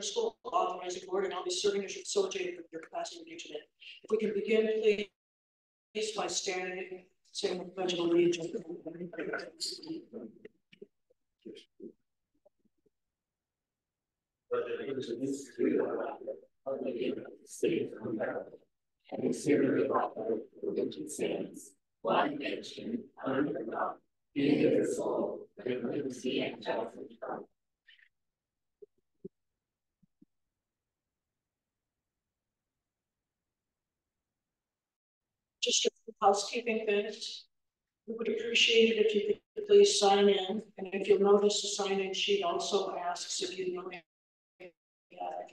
School Authorizing Board, and I'll be serving as your facilitator of your capacity review today. If we can begin, please, by standing, saying the Pledge of Allegiance. One nation under God, indivisible, with liberty and justice. Just a few housekeeping things. We would appreciate it if you could please sign in, and if you'll notice the sign-in sheet also asks if you know if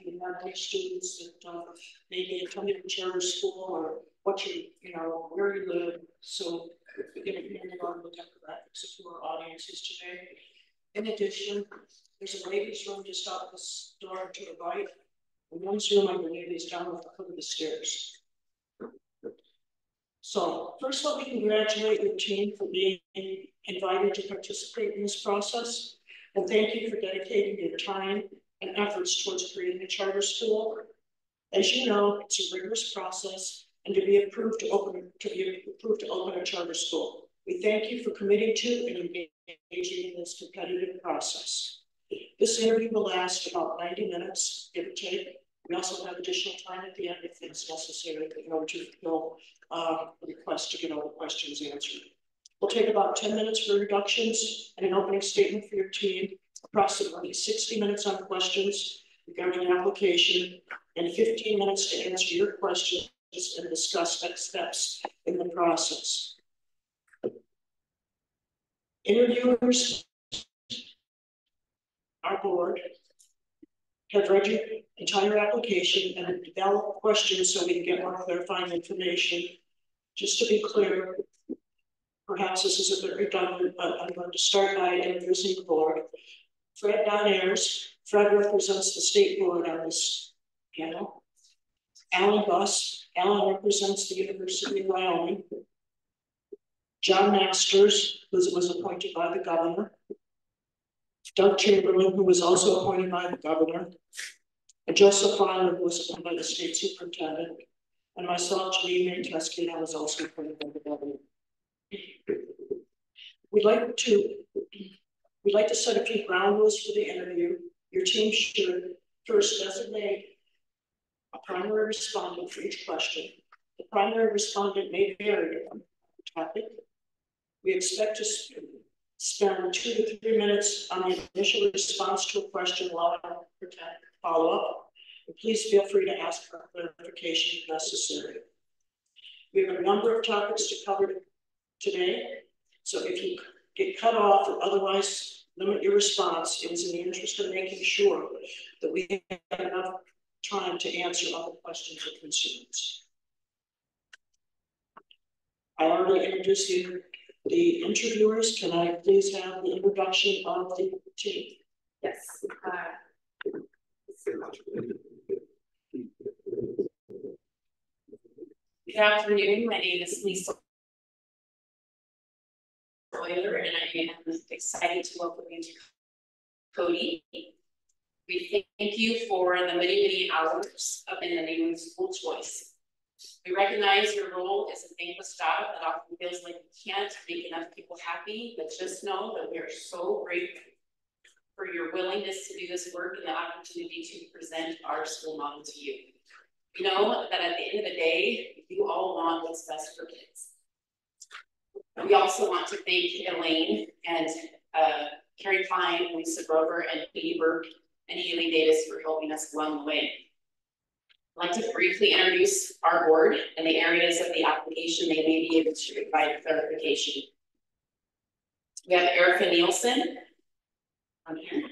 you have any students that maybe attended a charter school or what where you live. So we're going to be on the demographics of who our audience is today. In addition, there's a ladies' room just out this door to the right. And one's room, I believe, is down at the foot of the stairs. So first, let me congratulate your team for being invited to participate in this process. And thank you for dedicating your time and efforts towards creating a charter school. As you know, it's a rigorous process, and to be approved to open a charter school. We thank you for committing to and engaging in this competitive process. This interview will last about 90 minutes, give or take. We also have additional time at the end if it's necessary in order to fulfill request to get all the questions answered. We'll take about 10 minutes for introductions and an opening statement for your team, approximately 60 minutes on questions regarding the application, and 15 minutes to answer your questions and discuss next steps in the process. Interviewers, our board, have read your entire application and have developed questions so we can get more clarifying information. Just to be clear, perhaps this is a bit redundant, but I'm going to start by introducing the board. Fred Donairs. Fred represents the state board on this panel. Alan Buss. Alan represents the University of Wyoming. John Masters, who was appointed by the governor. Doug Chamberlain, who was also appointed by the governor. And Joseph Fowler, who was appointed by the state superintendent. And myself, Janine Manteski, and I was also appointed by the governor. We'd like to set a few ground rules for the interview. Your team should first designate a primary respondent for each question. The primary respondent may vary on the topic. We expect to spend 2 to 3 minutes on the initial response to a question, allowing for follow-up. And please feel free to ask for clarification if necessary. We have a number of topics to cover today. So if you get cut off or otherwise limit your response, it is in the interest of making sure that we have enough time to answer all the questions or concerns. I already introduced the interviewers. Can I please have the introduction of the team? Yes. Good afternoon. My name is Lisa Euler, and I am excited to welcome you to Cody. We thank you for the many, many hours of in the name of school choice. We recognize your role as a thankless job that often feels like we can't make enough people happy, but just know that we are so grateful for your willingness to do this work and the opportunity to present our school model to you. We know that at the end of the day, you all want what's best for kids. We also want to thank Elaine and Carrie Klein, Lisa Grover, and Katie Burke and Haley Davis for helping us along the way. I'd like to briefly introduce our board and the areas of the application they may be able to provide clarification. We have Erica Nielsen on here.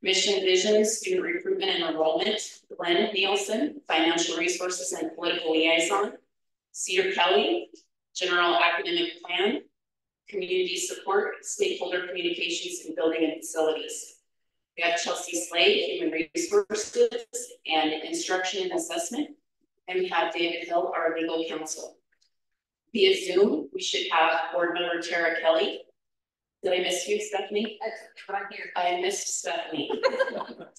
Mission, Vision, Student Recruitment and Enrollment. Glenn Nielsen, Financial Resources and Political Liaison. Cedar Kelly, General Academic Plan. Community Support, Stakeholder Communications and Building and Facilities. We have Chelsea Slade, Human Resources and Instruction and Assessment. And we have David Hill, our legal counsel. Via Zoom, we should have board member Tara Kelly. Did I miss you, Stephanie? But I'm here. I missed Stephanie.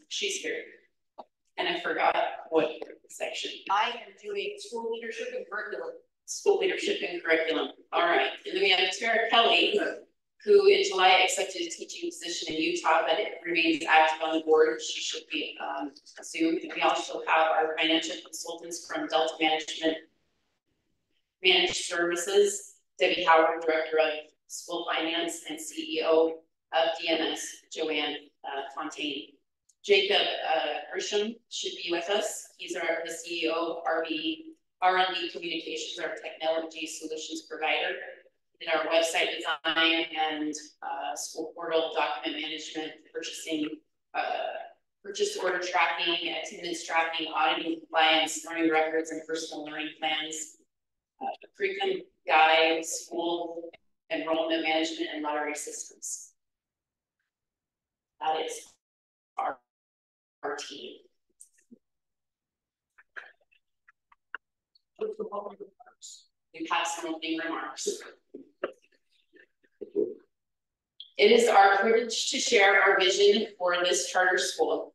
She's here. And I forgot what section. I am doing school leadership and curriculum. School leadership and curriculum. All right. And then we have Tara Kelly, who in July accepted a teaching position in Utah, but it remains active on the board. She should be assumed. And we also have our financial consultants from Delta Managed Services, Debbie Howard, Director of School Finance and CEO of DMS, Joanne Fontaine. Jacob Grisham should be with us. He's the CEO of R&D Communications, our technology solutions provider. Did our website design and school portal, document management, purchasing, purchase order tracking, attendance tracking, auditing compliance, learning records, and personal learning plans. Curriculum guide, school enrollment management, and lottery systems. That is our team. We have some opening remarks. It is our privilege to share our vision for this charter school.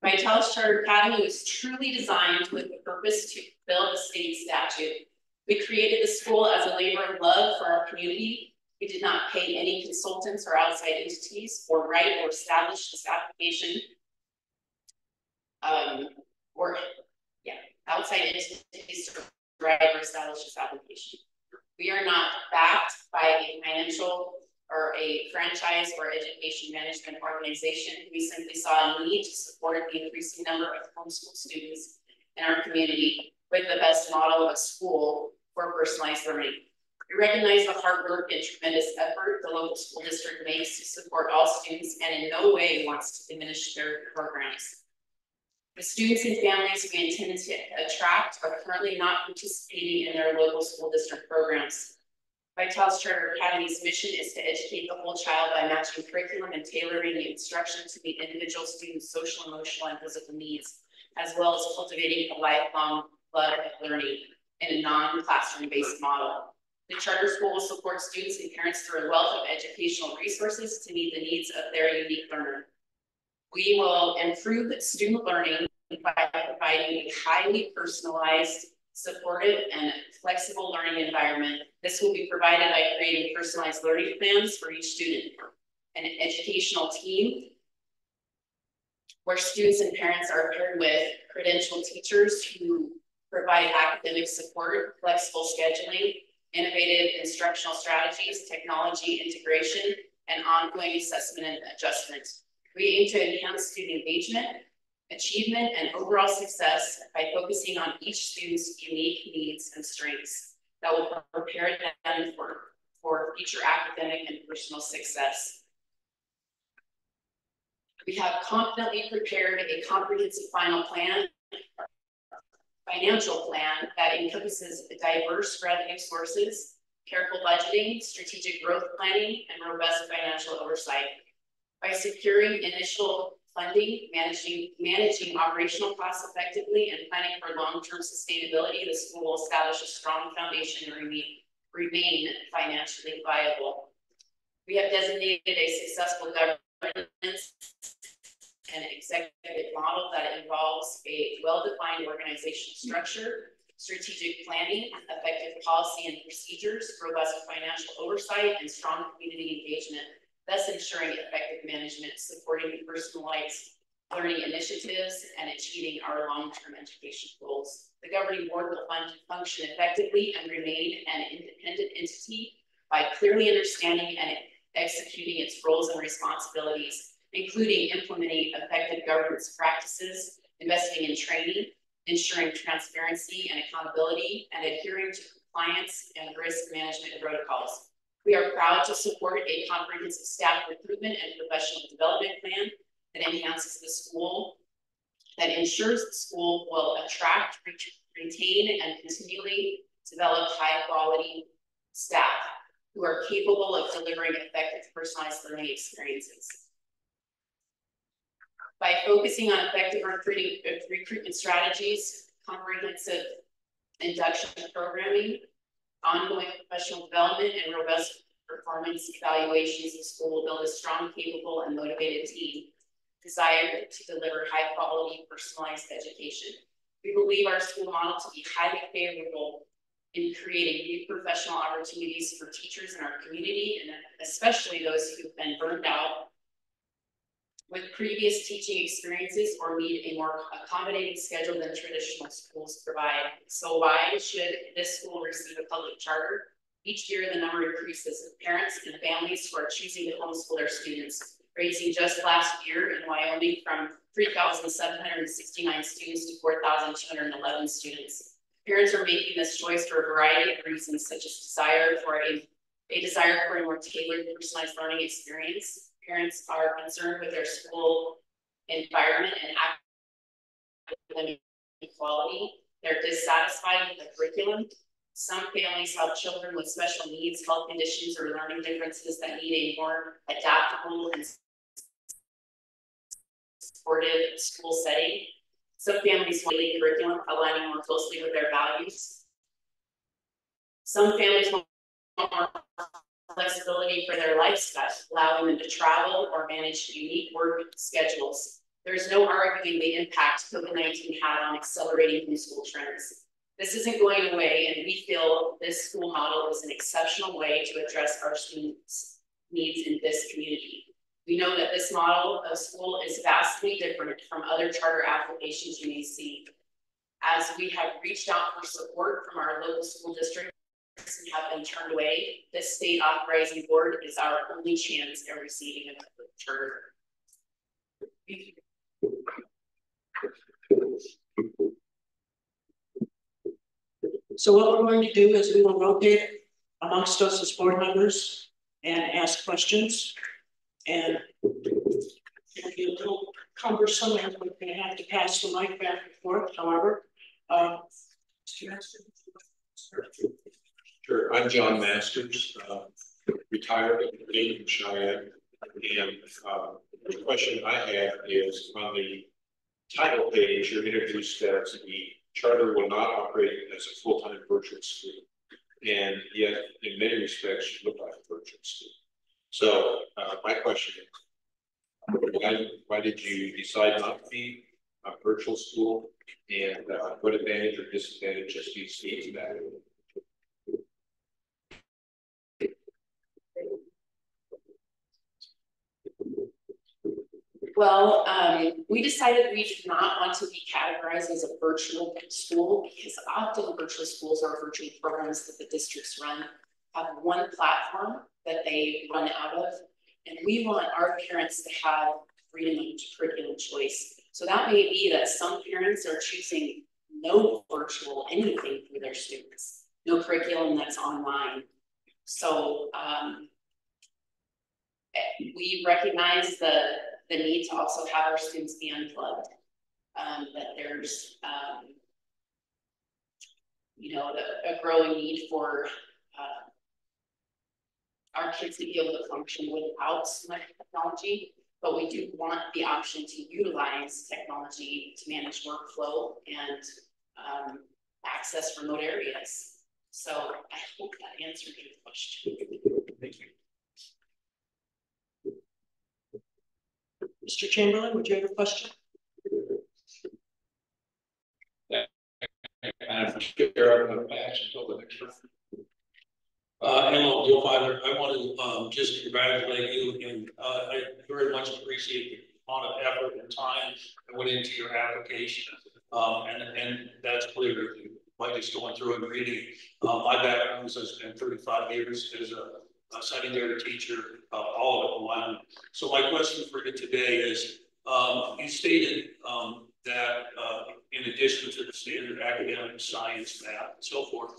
Vitalis Charter Academy was truly designed with the purpose to fulfill the state statute. We created the school as a labor of love for our community. We did not pay any consultants or outside entities or write or establish this application. Outside entities to write or establish this application. We are not backed by a financial or a franchise or education management organization. We simply saw a need to support the increasing number of homeschool students in our community with the best model of school for personalized learning. We recognize the hard work and tremendous effort the local school district makes to support all students and in no way wants to diminish their programs. The students and families we intend to attract are currently not participating in their local school district programs. Vitalis Charter Academy's mission is to educate the whole child by matching curriculum and tailoring the instruction to meet individual students' social, emotional, and physical needs, as well as cultivating a lifelong love of learning in a non-classroom based model. The charter school will support students and parents through a wealth of educational resources to meet the needs of their unique learner. We will improve student learning by providing a highly personalized, supportive, and flexible learning environment. This will be provided by creating personalized learning plans for each student, an educational team where students and parents are paired with credentialed teachers who provide academic support, flexible scheduling, innovative instructional strategies, technology integration, and ongoing assessment and adjustment. We aim to enhance student engagement, achievement, and overall success by focusing on each student's unique needs and strengths that will prepare them for future academic and personal success. We have confidently prepared a comprehensive financial plan that encompasses diverse revenue sources, careful budgeting, strategic growth planning, and robust financial oversight. By securing initial funding, managing operational costs effectively, and planning for long-term sustainability, the school will establish a strong foundation and remain financially viable. We have designated a successful governance and executive model that involves a well-defined organizational structure, strategic planning, effective policy and procedures, robust financial oversight, and strong community engagement, thus ensuring effective management, supporting personalized learning initiatives, and achieving our long-term education goals. The governing board will function effectively and remain an independent entity by clearly understanding and executing its roles and responsibilities, including implementing effective governance practices, investing in training, ensuring transparency and accountability, and adhering to compliance and risk management protocols. We are proud to support a comprehensive staff recruitment and professional development plan that enhances the school, that ensures the school will attract, retain, and continually develop high quality staff who are capable of delivering effective personalized learning experiences. By focusing on effective recruitment strategies, comprehensive induction programming, ongoing professional development, and robust performance evaluations, the school will build a strong, capable, and motivated team. desire to deliver high quality personalized education. We believe our school model to be highly favorable in creating new professional opportunities for teachers in our community, and especially those who've been burned out with previous teaching experiences or need a more accommodating schedule than traditional schools provide. So why should this school receive a public charter? Each year, the number increases of parents and families who are choosing to homeschool their students, raising just last year in Wyoming from 3,769 students to 4,211 students. Parents are making this choice for a variety of reasons, such as desire for a more tailored, personalized learning experience. Parents are concerned with their school environment and academic quality. They're dissatisfied with the curriculum. Some families have children with special needs, health conditions, or learning differences that need a more adaptable and supportive school setting. Some families want a curriculum aligning more closely with their values. Some families want more flexibility for their lifestyle, allowing them to travel or manage unique work schedules. There's no arguing the impact COVID-19 had on accelerating homeschool trends. This isn't going away, and we feel this school model is an exceptional way to address our students' needs in this community. We know that this model of school is vastly different from other charter applications you may see. As we have reached out for support from our local school districts and have been turned away, this state authorizing board is our only chance at receiving a charter. So what we're going to do is we will rotate amongst us as board members and ask questions. And it'll be a little cumbersome, and we're going to have to pass the mic back and forth. However, sure. I'm John Masters, retired from Cheyenne, and the question I have is on the title page. You're introduced as the charter will not operate as a full-time virtual school, and yet in many respects you look like a virtual school. So my question is, why did you decide not to be a virtual school, and what advantage or disadvantages do you see to that? Well, we decided we did not want to be categorized as a virtual school because often virtual schools or virtual programs that the districts run have one platform that they run out of. And we want our parents to have freedom of curriculum choice. So that may be that some parents are choosing no virtual anything for their students, no curriculum that's online. So we recognize the need to also have our students be unplugged, that there's, you know, a growing need for our kids to be able to function without so much technology, but we do want the option to utilize technology to manage workflow and access remote areas. So I hope that answered your question. Thank you. Mr. Chamberlain, would you have a question? Hello, Bill Filer. I want to just congratulate you, and I very much appreciate the amount of effort and time that went into your application. And that's clear by just going through and reading. My background is I spent 35 years as a secondary teacher, all of it in Wyoming. So my question for you today is, you stated that in addition to the standard academic, science, math, and so forth,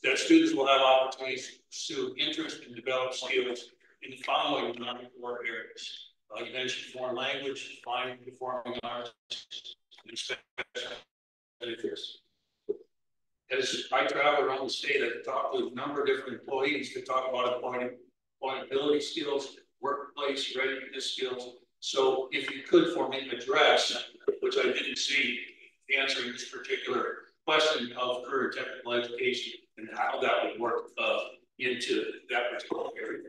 that students will have opportunities to pursue interest and develop skills in the following non-core areas. You mentioned foreign language, fine performing arts, and special interests. As I travel around the state, I've talked to a number of different employees that talk about employability skills, workplace readiness skills. So if you could for me address, which I didn't see answering this particular question of career technical education and how that would work into that particular area.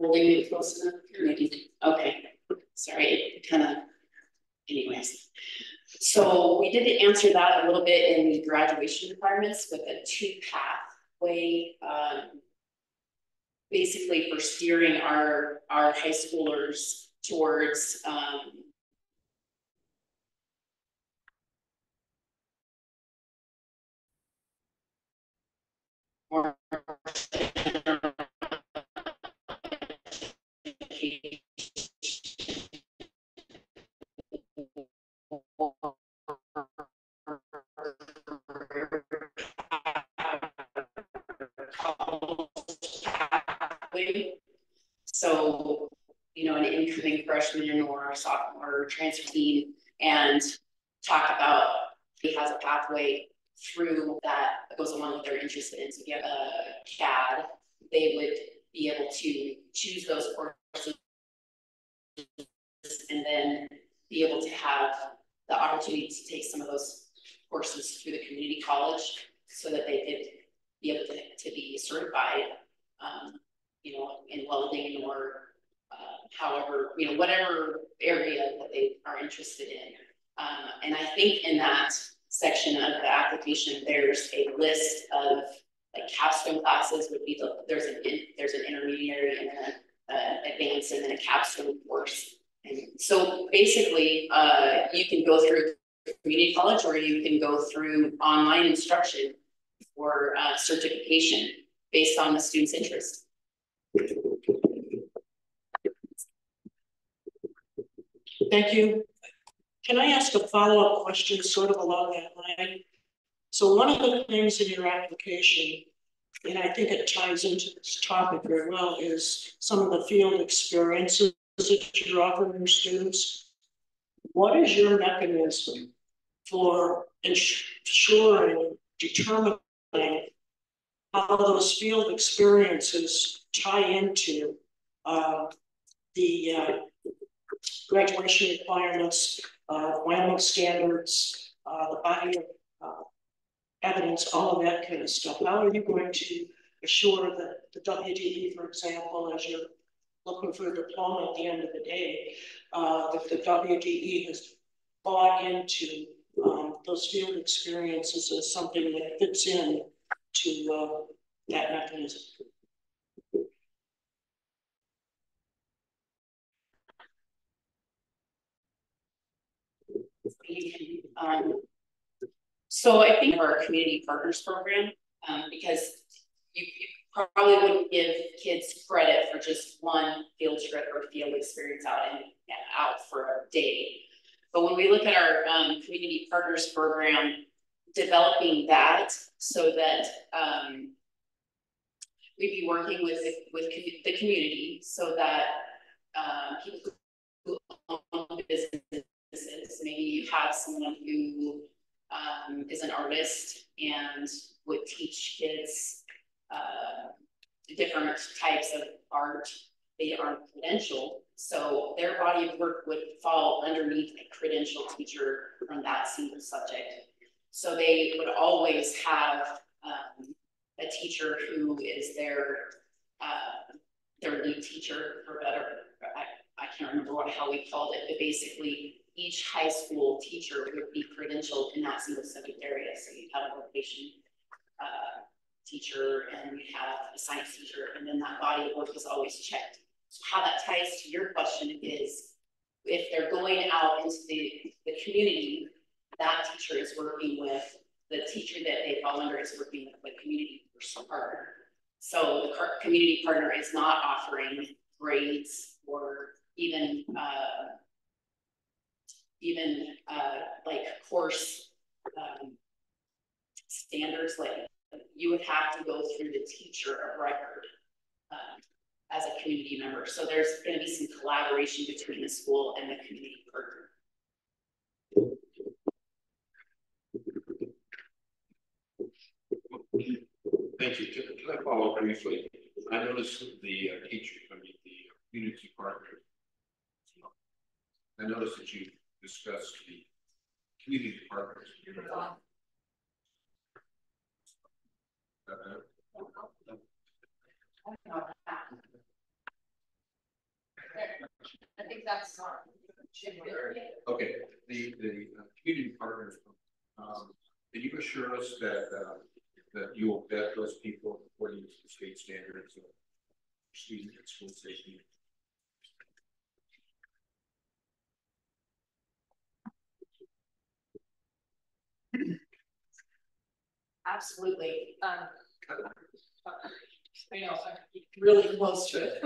Holding it close enough, maybe, okay, sorry, anyways. So we did answer that a little bit in the graduation requirements with a 2-pathway, basically for steering our high schoolers towards, more so, you know, an incoming freshman or sophomore transfer team, and talk about he has a pathway through that goes along with their interested in. So if you have a CAD, they would be able to choose those courses and then be able to have the opportunity to take some of those courses through the community college so that they could be able to be certified, you know, in welding or however, you know, whatever area that they are interested in. And I think in that section of the application, there's a list of like capstone classes would be there's an intermediary and then an advanced and then a capstone course. And so basically, you can go through community college or you can go through online instruction for certification based on the student's interest. Thank you. Can I ask a follow-up question sort of along that line? So one of the things in your application, and I think it ties into this topic very well, is some of the field experiences that you're offering your students. What is your mechanism for ensuring, determining how those field experiences tie into the graduation requirements, environmental standards, the body of evidence, all of that kind of stuff? How are you going to assure that the WDE, for example, as you're looking for a diploma at the end of the day, that the WDE has bought into those field experiences as something that fits in to that mechanism? So I think our community partners program, because you probably wouldn't give kids credit for just one field trip or field experience out for a day. But when we look at our community partners program, developing that so that we'd be working with the community so that people who own businesses, maybe you have someone who is an artist and would teach kids different types of art. They aren't credentialed, so their body of work would fall underneath a credentialed teacher from that single subject. So they would always have a teacher who is their lead teacher, for better. I can't remember how we called it, but basically each high school teacher would be credentialed in that single subject area. So you have a vocation teacher and you have a science teacher, and then that body of work is always checked. So how that ties to your question is, if they're going out into the community, that teacher is working with the teacher that they fall under is working with the community partner. So the community partner is not offering grades or even like course standards. Like you would have to go through the teacher of record as a community member. So there's going to be some collaboration between the school and the community partner. Thank you. Can I follow up briefly? I noticed the the community partner. I noticed that you discussed the community partners. think that's not. Okay, the community partners, can you assure us that that you will vet those people according to the state standards of student and school safety? Absolutely. I know, I'm really close to it.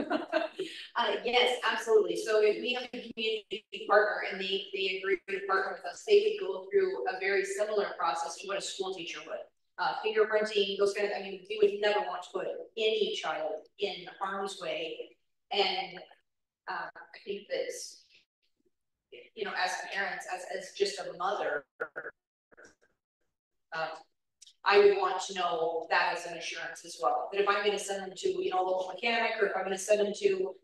Yes, absolutely. So if we have a community partner and they agree to partner with us, they would go through a very similar process to what a school teacher would. Fingerprinting, those kind of, I mean, we would never want to put any child in harm's way. And I think that, you know, as parents, as just a mother, I would want to know that as an assurance as well. That if I'm going to send them to, you know, a local mechanic, or if I'm going to send them to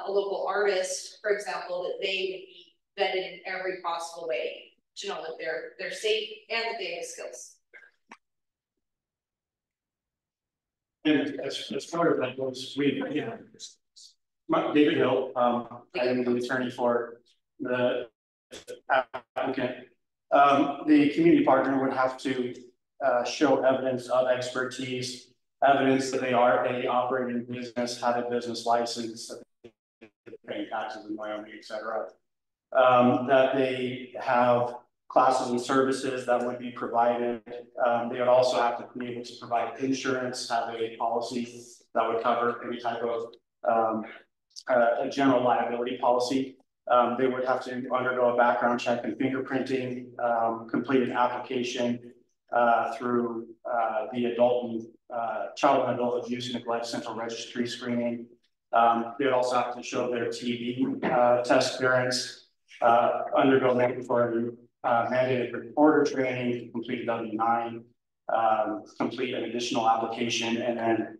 a local artist, for example, that they would be vetted in every possible way to know that they're safe and that they have skills. And as part of that goes, David Hill, I am the attorney for the applicant. The community partner would have to show evidence of expertise, evidence that they operate in business, have a business license, that they pay taxes in Wyoming, etc. That they have classes and services that would be provided. They would also have to be able to provide insurance, have a policy that would cover any type of a general liability policy. They would have to undergo a background check and fingerprinting, complete an application through the Child and Adult Abuse and Neglect Central Registry screening. They would also have to show their TB test clearance, undergo mandatory mandated reporter training, complete a W-9, complete an additional application, and then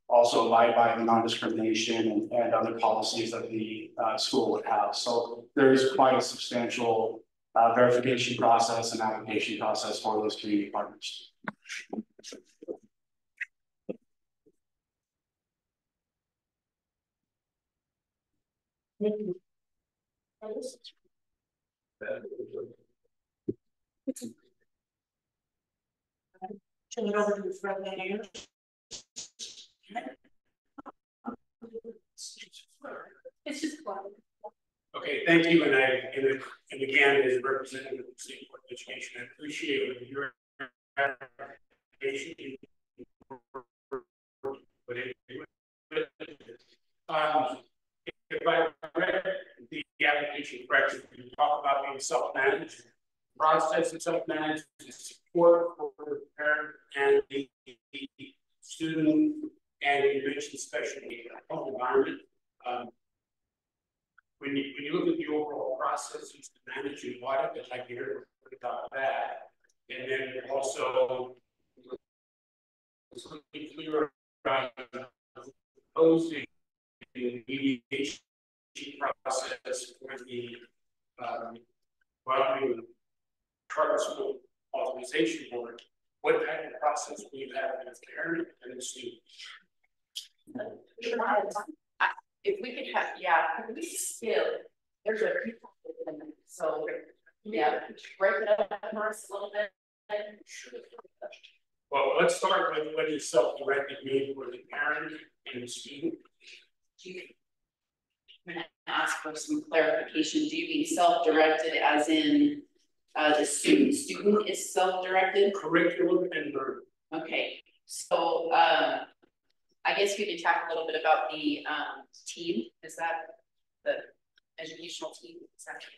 also abide by the non-discrimination and other policies that the school would have. So there is quite a substantial verification process and application process for those community partners. Thank you. Turn it over to Fred Lanier. It's just fun. Okay, thank you, and again, as a representative of the State Board of Education, I appreciate your application. If I read the application correctly, we talk about being self-managed, process and self-managed support for the parent and the student and intervention special home environment. When you look at the overall processes to manage your audit, I'd like to hear about that. And then also something clear about proposing the mediation process for the Wyoming Charter School Authorization Board. What kind of process will you have with the parent and the student? If we could have, yeah, we still, there's a people, so yeah, break it up for us a little bit. Well, let's start with what is self-directed mean for the parent and the student. I'm going to ask for some clarification. Do you mean self-directed as in the student is self-directed? Curriculum and learning. Okay, so I guess we can talk a little bit about the team. Is that the educational team? Exactly.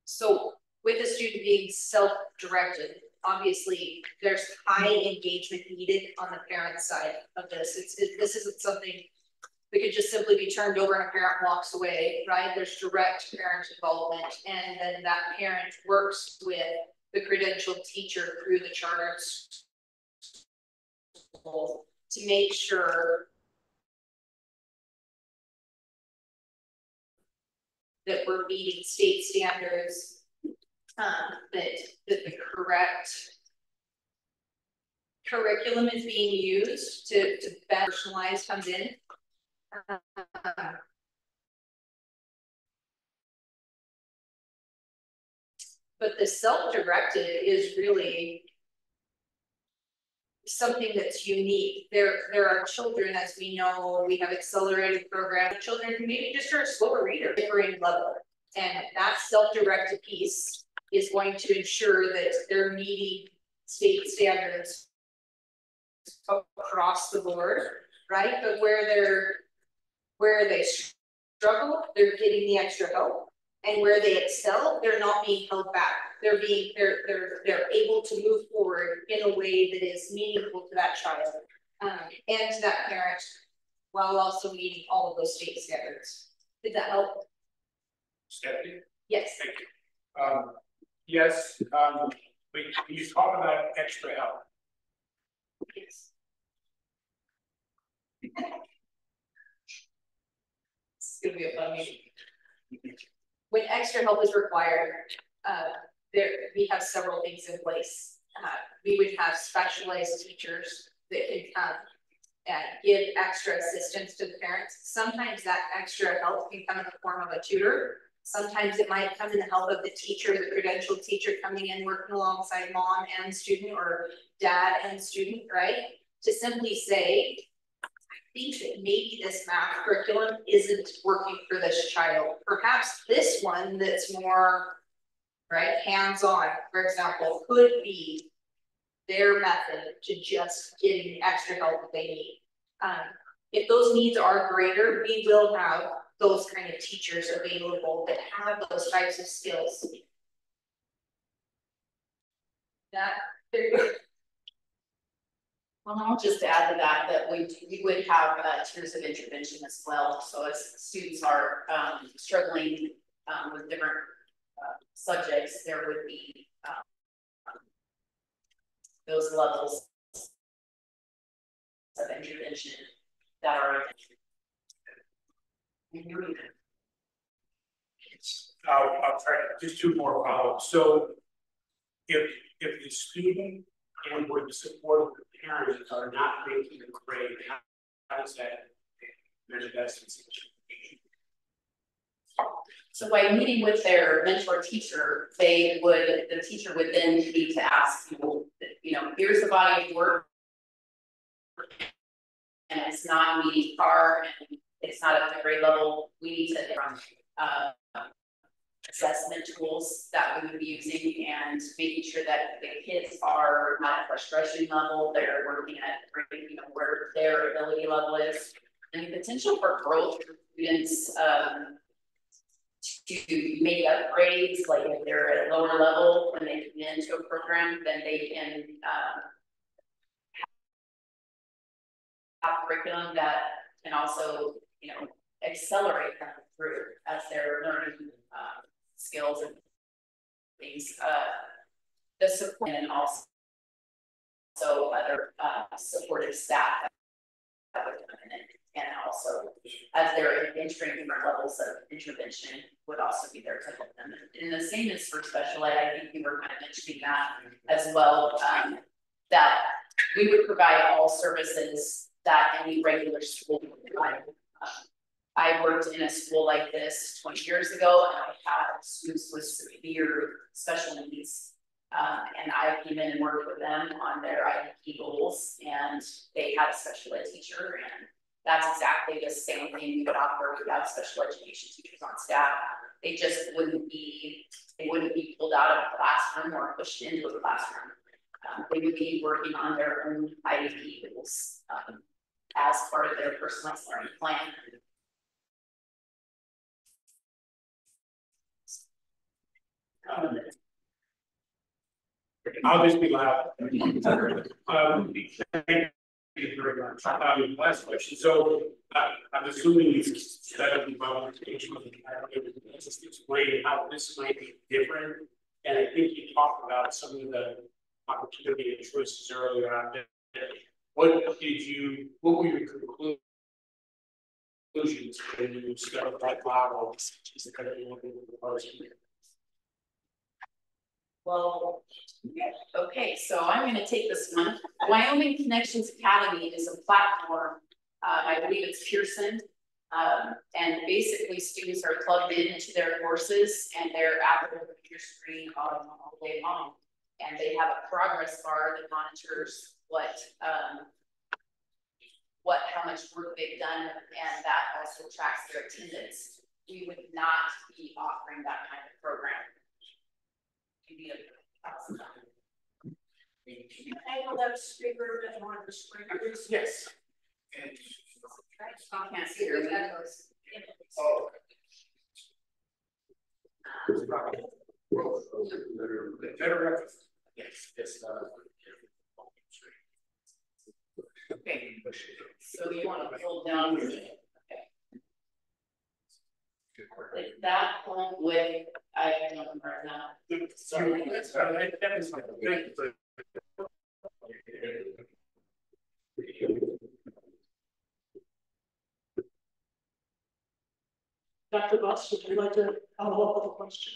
So with the student being self-directed, obviously there's high engagement needed on the parent side of this. This isn't something that could just simply be turned over and a parent walks away, right? There's direct parent involvement, and then that parent works with the credentialed teacher through the charter school to make sure that we're meeting state standards, that the correct curriculum is being used to better personalize comes in. But the self-directed is really something that's unique. There are children, as we know, we have accelerated program, children who maybe just are a slower reader, differing level. And that self-directed piece is going to ensure that they're meeting state standards across the board, right? But where they struggle, they're getting the extra help. And where they excel, they're not being held back. They're able to move forward in a way that is meaningful to that child and to that parent, while also meeting all of those state standards. Did that help? Stephanie? Yes. Thank you. Yes, but you talk about extra help. Yes. It's gonna be a fun meeting. When extra help is required, we have several things in place. We would have specialized teachers that can come and give extra assistance to the parents. Sometimes that extra help can come in the form of a tutor. Sometimes it might come in the help of the teacher, the credentialed teacher coming in, working alongside mom and student, or dad and student, right? To simply say, think that maybe this math curriculum isn't working for this child. Perhaps this one that's more, right, hands-on, for example, could be their method to just getting extra help that they need. If those needs are greater, we will have those kind of teachers available that have those types of skills. There you go. Well, I'll just add to that, that we would have tiers of intervention as well. So as students are struggling with different subjects, there would be those levels of intervention that are. I'll try just two more follow-ups. So if the student and with the support of the parents are not making a grade, how does that manifest in situation? So by meeting with their mentor teacher, the teacher would then need to ask, you know, here's the body of work, and it's not meeting par, and it's not at the grade level. We need to run assessment tools that we would be using, and making sure that the kids are not at frustration level. They're working at, you know, where their ability level is, and the potential for growth for students to make upgrades. Like if they're at a lower level when they come into a program, then they can have curriculum that can also, you know, accelerate them through as they're learning skills and things. The support, and also other supportive staff that would come in, and also as they're entering different levels of intervention would also be there to help them. And the same is for special ed. I think you were kind of mentioning that as well, that we would provide all services that any regular school would provide. I worked in a school like this 20 years ago, and I had students with severe special needs. And I came in and worked with them on their IEP goals, and they had a special ed teacher, and that's exactly the same thing we would offer without special education teachers on staff. They just wouldn't be pulled out of a classroom or pushed into a classroom. They would be working on their own IEP goals as part of their personalized learning plan. I'll just be loud. Thank you very much. Last question. So I'm assuming it's set up about explain how this might be different. And I think you talked about some of the opportunity and choices earlier on. What were your conclusions when you started that model? Well, okay, so I'm going to take this one. Wyoming Connections Academy is a platform. I believe it's Pearson And basically students are plugged into their courses and they're at their computer screen all day long. And they have a progress bar that monitors how much work they've done, and that also tracks their attendance. We would not be offering that kind of program. I know that speaker that one of the speakers. Yes. I can't see her. Oh. Better. Yes. Okay, so you want to pull down. Okay. Like that one with, I don't remember now. Sorry. That is like Dr. Buss, would you like to follow up with a question?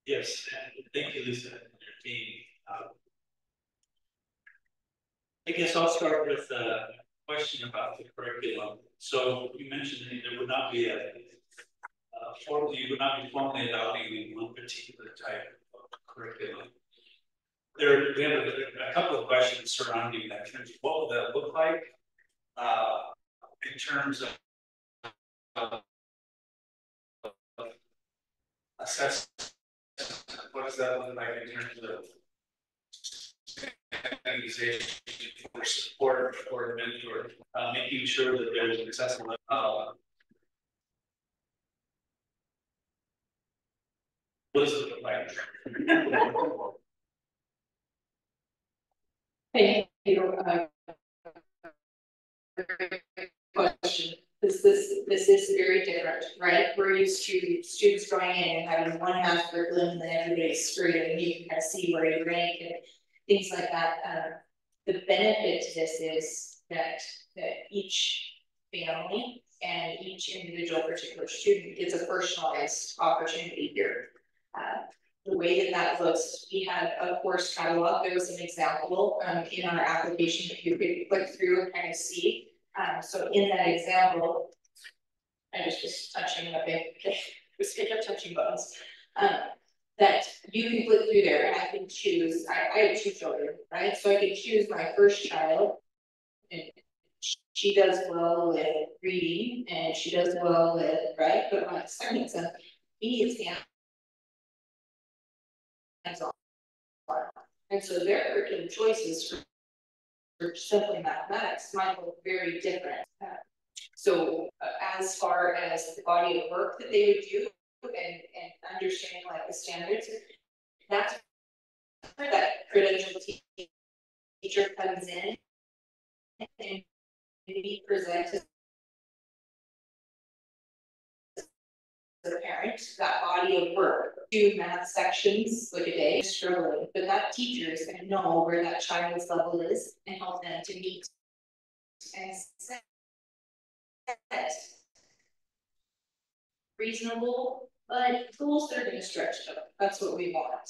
Yes, thank you, Lisa, and your team. I guess I'll start with a question about the curriculum. So you mentioned that there would not be you would not be formally adopting one particular type of curriculum. We have a couple of questions surrounding that. What would that look like in terms of assessment? What does that look like in terms of organization for support or mentor, making sure that there's an accessible what does it look like? Thank you. Question. This is very different, right? We're used to students going in and having one half curriculum and then everybody's screwed and you can kind of see where you rank and things like that. The benefit to this is that each family and each individual particular student gets a personalized opportunity here. The way that looks, we had a course catalog. There was an example in our application that you could click through and kind of see. So in that example, I just was touching a bit, just kept touching buttons. That you can click through there and I can choose, I have 2 children, right? So I can choose my first child and she does well with reading and she does well with, right? But my second son, he is hands-on. And so their curriculum choices for simply mathematics might look very different. So as far as the body of work that they would do and understanding like the standards, that's where that credential teacher comes in and we present to the parent that body of work, 2 math sections like a day, struggling, but that teacher is going to know where that child's level is and help them to meet and set reasonable, but goals that are going to stretch them. That's what we want.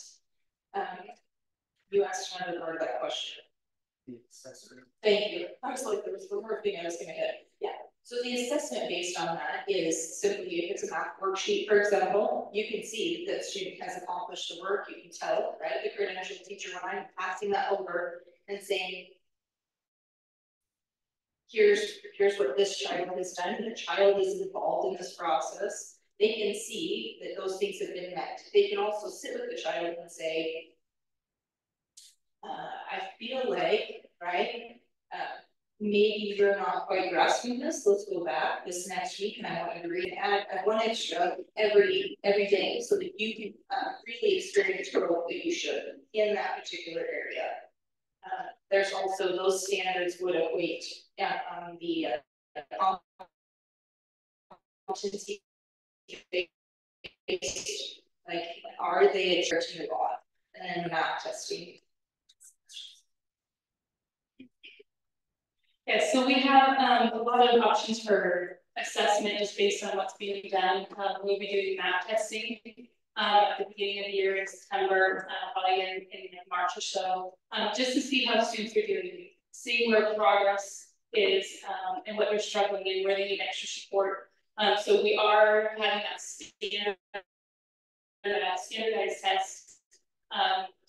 You asked another part of that question. Thank you. I was like, there was one more thing I was going to hit. Yeah. So the assessment based on that is simply if it's a math worksheet, for example, you can see that the student has accomplished the work. You can tell, right? The credential teacher, when I'm passing that over and saying, here's what this child has done, the child is involved in this process. They can see that those things have been met. They can also sit with the child and say, I feel like, right, maybe you're not quite grasping this. Let's go back this next week and I want to read and add 1 extra every day so that you can really experience growth that you should in that particular area. There's also those standards would equate on the competency based, like are they achieving the law and then math testing. Yeah, so we have a lot of options for assessment just based on what's being done. We'll be doing math testing at the beginning of the year in September, probably in March or so, just to see how students are doing, seeing where progress is, and what they're struggling in, where they need extra support. So we are having that standardized test,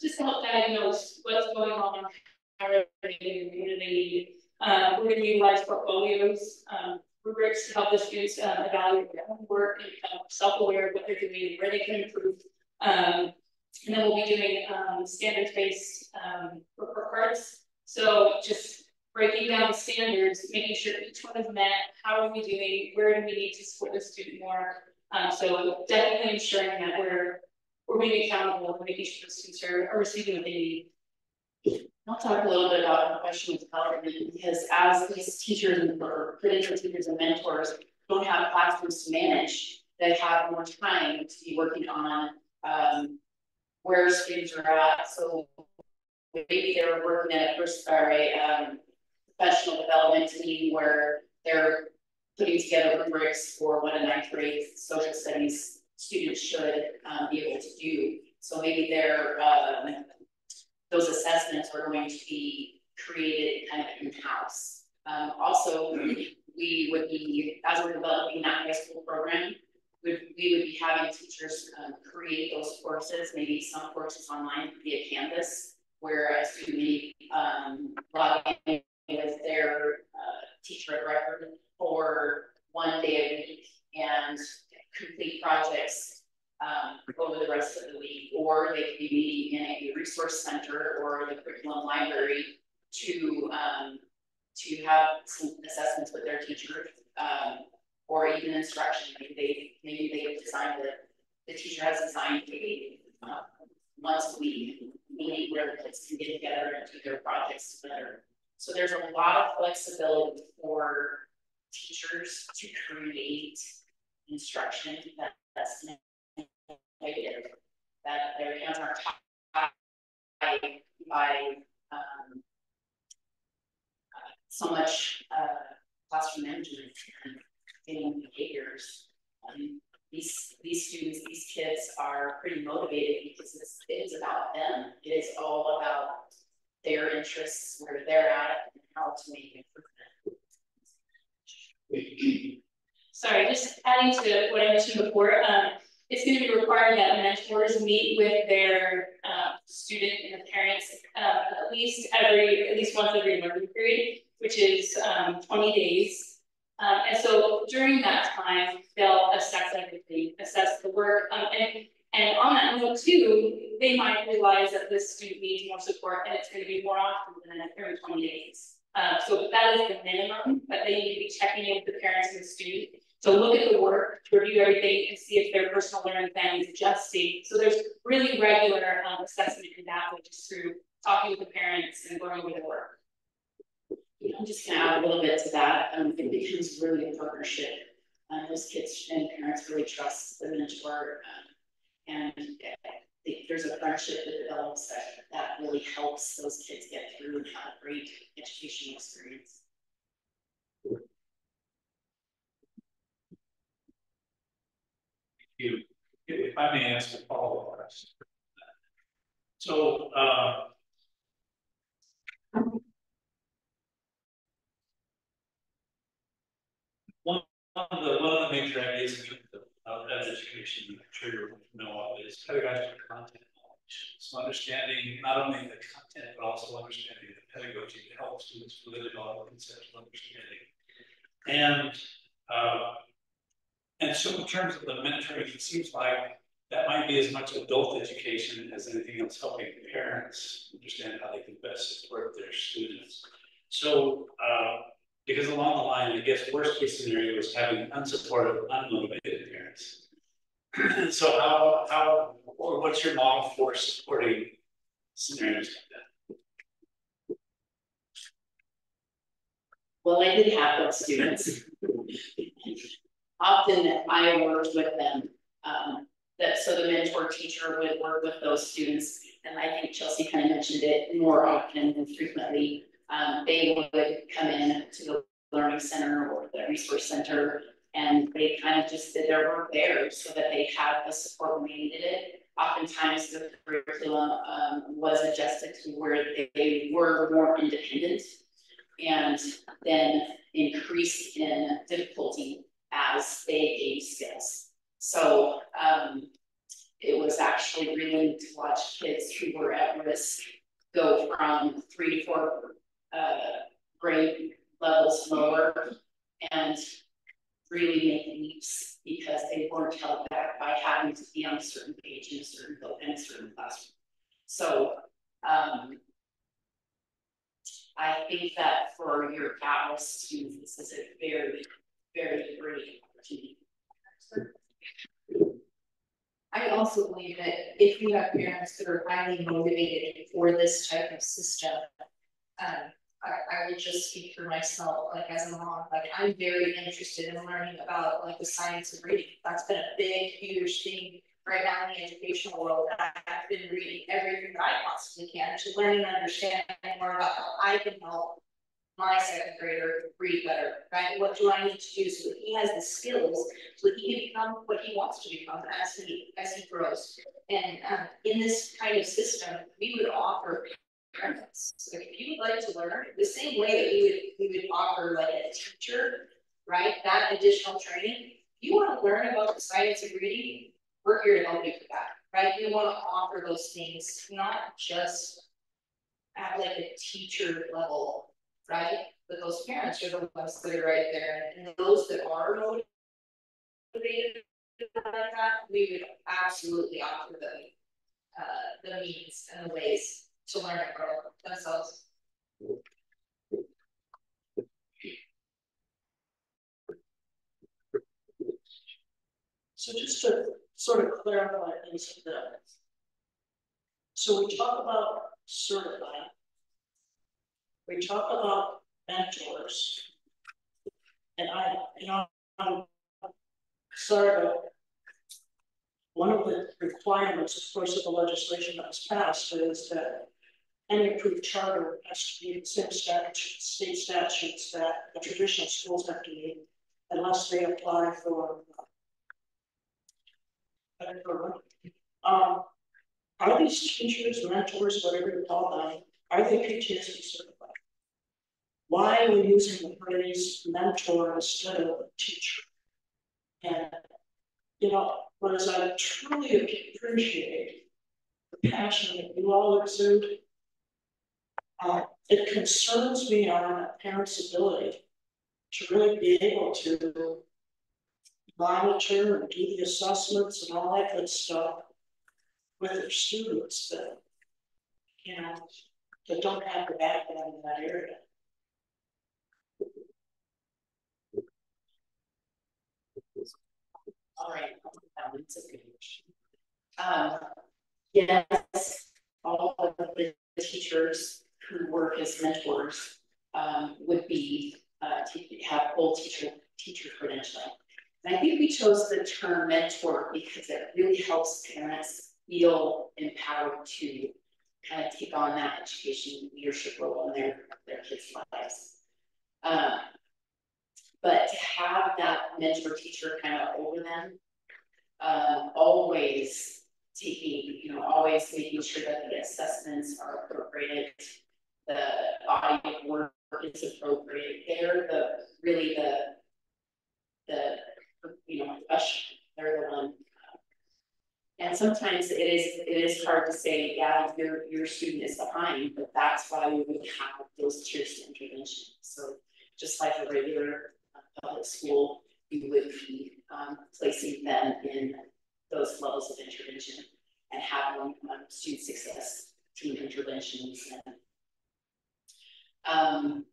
just to help diagnose what's going on, how are they doing, what do they need. We're going to utilize portfolios, rubrics to help the students evaluate their own work and become self-aware of what they're doing and where they can improve. And then we'll be doing standards-based report cards. So just breaking down the standards, making sure each one is met. How are we doing? Where do we need to support the student more? So definitely ensuring that we're being accountable and making sure the students are receiving what they need. I'll talk a little bit about professional development, because as these teachers or credentialed teachers and mentors don't have classrooms to manage, they have more time to be working on where students are at. So maybe they're working at a professional development team where they're putting together rubrics for what a 9th grade social studies student should be able to do. So maybe they're those assessments are going to be created kind of in-house. Also, we would be, as we're developing that high school program, we would be having teachers create those courses, maybe some courses online via Canvas, where a student may log in with their teacher of record for 1 day a week and complete projects over the rest of the week, or they could be meeting in a resource center or the curriculum library to have some assessments with their teachers, or even instruction. Maybe they designed the teacher has designed a once a week meeting where the kids can get together and do their projects together. So there's a lot of flexibility for teachers to create instruction that's negative, that their hands aren't tied by so much classroom management and behaviors. These students, these kids are pretty motivated because it is about them. It is all about their interests, where they're at, and how to make improvement. Sorry, just adding to what I mentioned before, it's going to be required that mentors meet with their student and the parents at least once every learning period, which is 20 days. And so during that time, they'll assess everything, assess the work, and on that note too, they might realize that this student needs more support, and it's going to be more often than every 20 days. So that is the minimum, but they need to be checking in with the parents and the student to look at the work, to review everything, and see if their personal learning plan is adjusting. So there's really regular assessment in that, which is through talking with the parents and going over the work. I'm just going to add a little bit to that. It becomes really a partnership. Those kids and parents really trust the mentor, and there's a friendship that develops that really helps those kids get through and have a great educational experience. If I may ask a follow-up question. So, one of the major ideas of education, I'm sure you know of, is pedagogical content knowledge. So understanding not only the content, but also understanding the pedagogy to help students really develop conceptual understanding. And so in terms of the mentoring, it seems like that might be as much adult education as anything else, helping parents understand how they can best support their students. So, because along the line, I guess worst case scenario is having unsupportive, unmotivated parents. So or what's your model for supporting scenarios like that? Well, I did have those students. Often I worked with them. So the mentor teacher would work with those students, and I think Chelsea kind of mentioned it more often and frequently. They would come in to the learning center or the resource center, and they kind of just did their work there so that they had the support when they needed it. Oftentimes the curriculum was adjusted to where they were more independent. and then increase in difficulty as they gain skills. So it was actually really neat to watch kids who were at risk go from 3 to 4 grade levels lower and really make leaps because they weren't held back by having to be on a certain page in a certain book in a certain classroom. So I think that for your at-risk students, this is a very, very great opportunity. I also believe that if you have parents that are highly motivated for this type of system, I will just speak for myself, like as a mom, like I'm very interested in learning about like the science of reading. That's been a big, huge thing right now in the educational world. I've been reading everything that I possibly can to learn and understand more about how I can help my second grader read better, right? What do I need to do so that he has the skills so that he can become what he wants to become as he grows? And in this kind of system, we would offer parents, like if you would like to learn, the same way that we would offer like a teacher, right? That additional training. If you want to learn about the science of reading, we're here to help you with that, right? We want to offer those things, not just at like a teacher level, right? But those parents are the ones that are right there, and those that are motivated like that, we would absolutely offer the means and the ways to learn and grow themselves. So just to sort of clarify things a bit. So we talk about certifying. We talk about mentors. And I'm sorry, but one of the requirements, of course, of the legislation that was passed is that any approved charter has to be the same state statutes that the traditional schools have to meet unless they apply for are these teachers, mentors, whatever you call them, are they PTSD certified? Why are we using the phrase mentor instead of teacher? And, you know, whereas I truly appreciate the passion that you all exude, it concerns me on a parent's ability to really be able to monitor and do the assessments and all that good stuff with their students that, you know, that don't have the background in that area. All right, that's a good question. Yes, all of the teachers who work as mentors would be have full teacher credentialing. And I think we chose the term mentor because it really helps parents feel empowered to kind of take on that education leadership role in their kids' lives. But to have that mentor teacher kind of over them, always taking, you know, always making sure that the assessments are appropriate, the body of work is appropriate. They're really the you know, profession. They're the one. And sometimes it is hard to say, yeah, your student is behind, but that's why we would have those tiers of intervention. So just like a regular public school, you would be placing them in those levels of intervention and having student success team interventions. And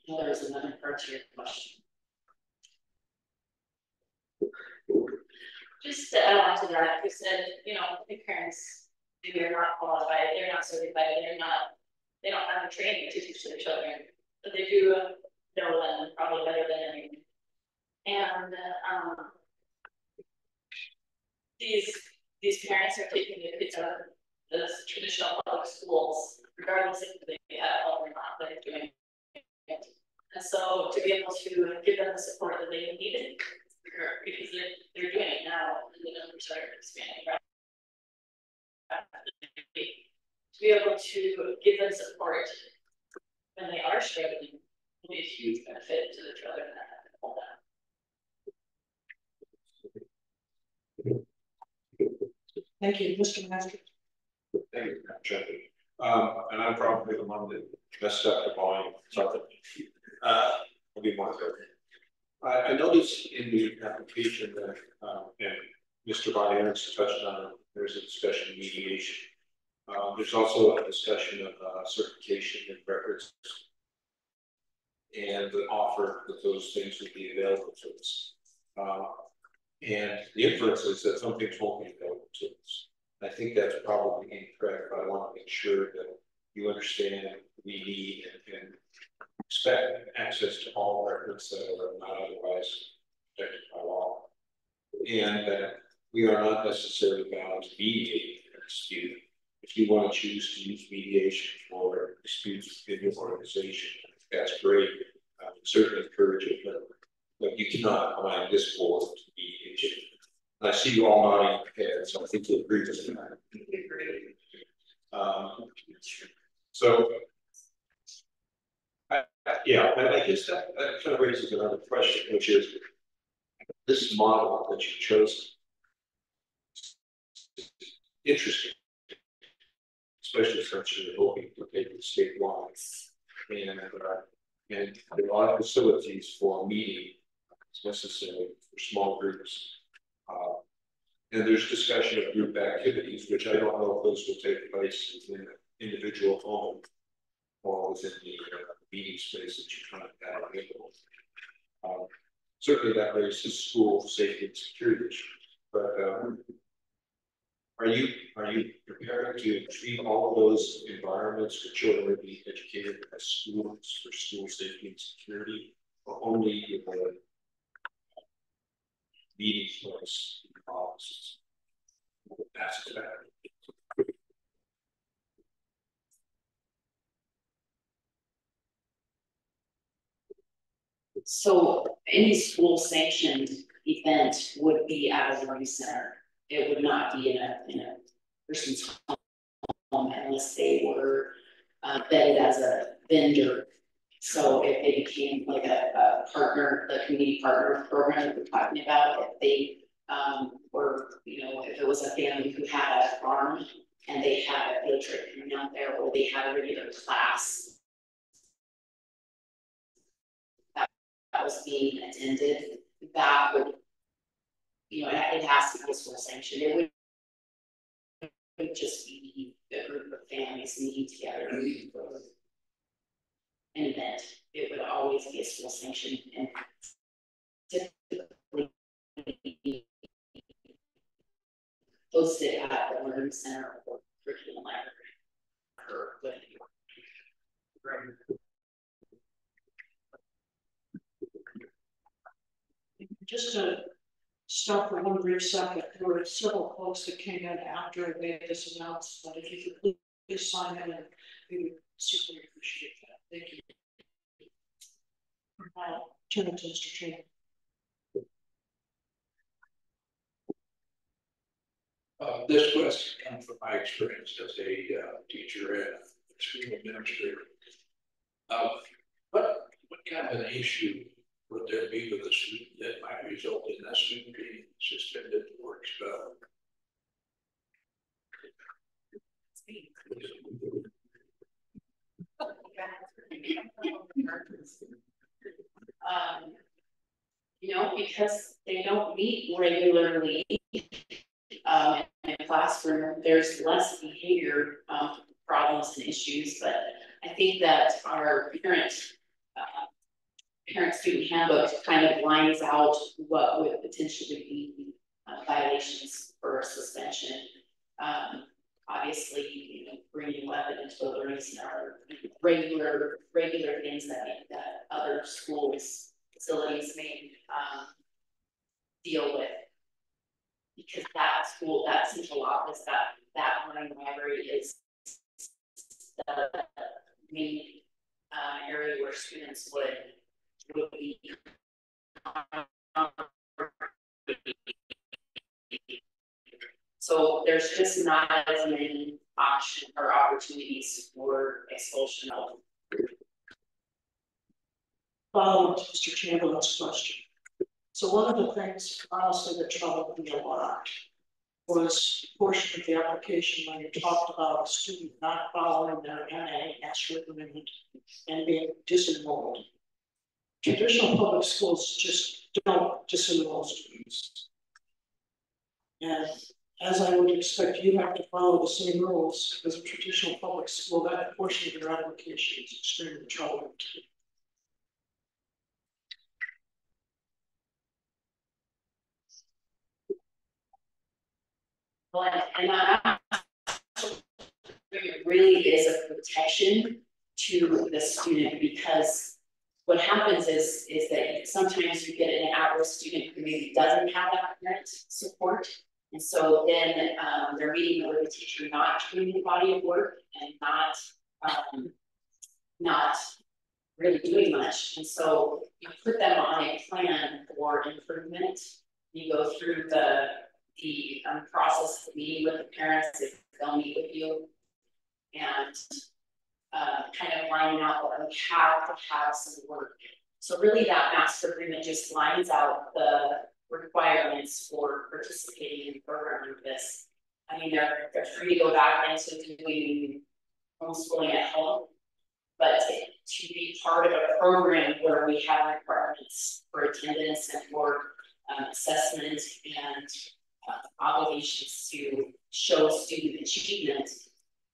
there's another part to your question. Just to add on to that, you said, you know, the parents maybe are not qualified, they're not certified, they don't have the training to teach their children, but they do know them probably better than anyone. And these parents are taking their kids out of the traditional public schools, regardless if they have help or not, they're doing it. And so to be able to give them the support that they needed, because they're doing it now, and the numbers are expanding, right? To be able to give them support when they are struggling huge benefit to the children that all that. Thank you, Mr. Master. Thank you, Madam Chair. And I'm probably the one that messed up the volume, so I'll be more clear. I noticed in the application that, and Mr. Von Aaron's touched on it, there's a discussion of mediation. There's also a discussion of certification and records, and the offer that those things would be available to us. And the inference is that some things won't be available to us. I think that's probably incorrect, but I want to make sure that you understand we need and expect access to all records that are not otherwise protected by law. And that we are not necessarily bound to mediate a dispute. If you want to choose to use mediation for disputes within your organization, that's great. I would certainly encourage it, but you cannot bind this board to mediation. And I see you all nodding your heads, so I think you agree with that. So, yeah, and I guess that kind of raises another question, which is this model that you chose. Interesting, especially since you're hoping to take it statewide, and a lot of facilities for meeting is necessary for small groups. And there's discussion of group activities, which I don't know if those will take place within an individual home or within the meeting space that you're trying to have available. Certainly that raises school safety and security issues, but are you prepared to treat all of those environments for children to be educated as schools for school safety and security, or only in the meeting place offices? That's that. So any school sanctioned event would be at a learning center. It would not be in a person's home unless they were vetted as a vendor. So if they became like a partner, the community partner program that we're talking about, if they were, if it was a family who had a farm and they had a field trip coming out there, or they had a regular class that was being attended, that would, it has to be school sanctioned. It would just be a group of families meeting together for an event. It would always be a school sanctioned, and typically hosted at the learning center or curriculum library or with Just to stop for one brief second, there were several folks that came in after I made this announcement. If you could please sign in, we would certainly appreciate that. Thank you. Turn it to Mr. Chairman. This question comes from my experience as a teacher and school administrator. What kind of an issue would there be with a student that might result in that student being suspended or expelled? Because they don't meet regularly in a classroom, there's less behavior problems and issues, but I think that our parent-student handbook kind of lines out what would potentially be violations for suspension. Obviously, bringing weapon into the learning center, regular things that other schools, facilities may deal with. Because that central office, that learning library is the main area where students would be so there's just not as many options or opportunities for expulsion of follow up to Mr. Chamberlain's question. So one of the things, honestly, that troubled me a lot was a portion of the application when you talked about a student not following their NA as recommended and being disenrolled. Traditional public schools just don't disenroll students. And as I would expect, you have to follow the same rules as a traditional public school. That portion of your application is extremely troubling to me. Well, and that really is a protection to the student, because what happens is that sometimes you get an at-risk student who maybe doesn't have that parent support. And so then they're meeting with the teacher, not doing the body of work and not really doing much. And so you put them on a plan for improvement. You go through the process of meeting with the parents if they'll meet with you, and kind of lining out what we have to have some work. So really that master agreement just lines out the requirements for participating in a program like this. I mean, they're free to go back into doing homeschooling at home, but to be part of a program where we have requirements for attendance and for assessment and obligations to show student achievement,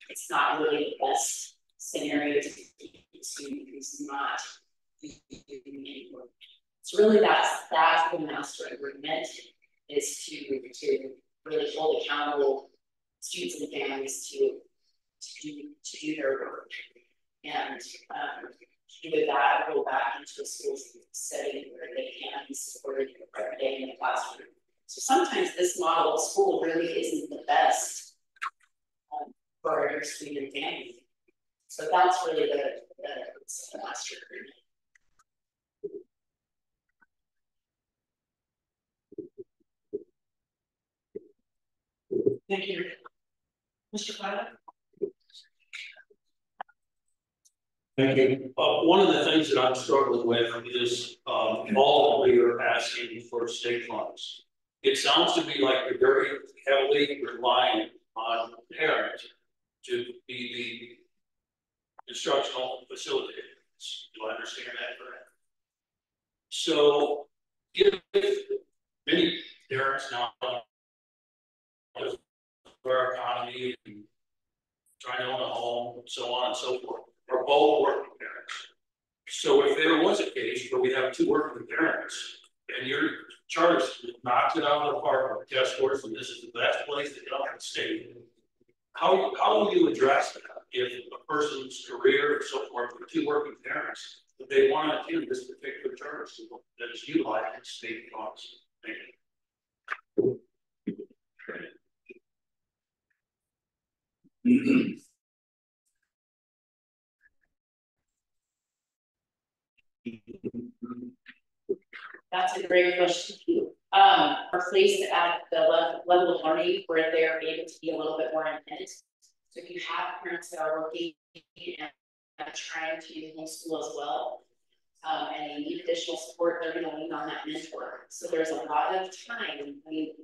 it's not really the best scenario to keep a student who's not doing any work. So really that's the master agreement, is to really hold accountable students and families to do their work. And either that or go back into a school setting where they can be supported every day in the classroom. So sometimes this model of school really isn't the best for your student and family. So that's really the master agreement. Thank you. Mr. Pilot? Thank you. One of the things that I'm struggling with is all that we are asking for state funds. It sounds to me like you're very heavily relying on parents to be the instructional facilitators. Do I understand that correct? So if many parents now, our economy and trying to own a home and so on and so forth, are both working parents. So if there was a case where we have two working parents and your charter knocks it out of the park with test scores and this is the best place to get up in the state, how will you address that if a person's career and so forth for two working parents, if they want to attend this particular charter school that is utilizing state funds? Thank you. That's a great question. Are placed at the level of learning where they're able to be a little bit more independent. So if you have parents that are working and trying to do homeschool as well, and they need additional support, they're going to lean on that mentor. So there's a lot of time. I mean,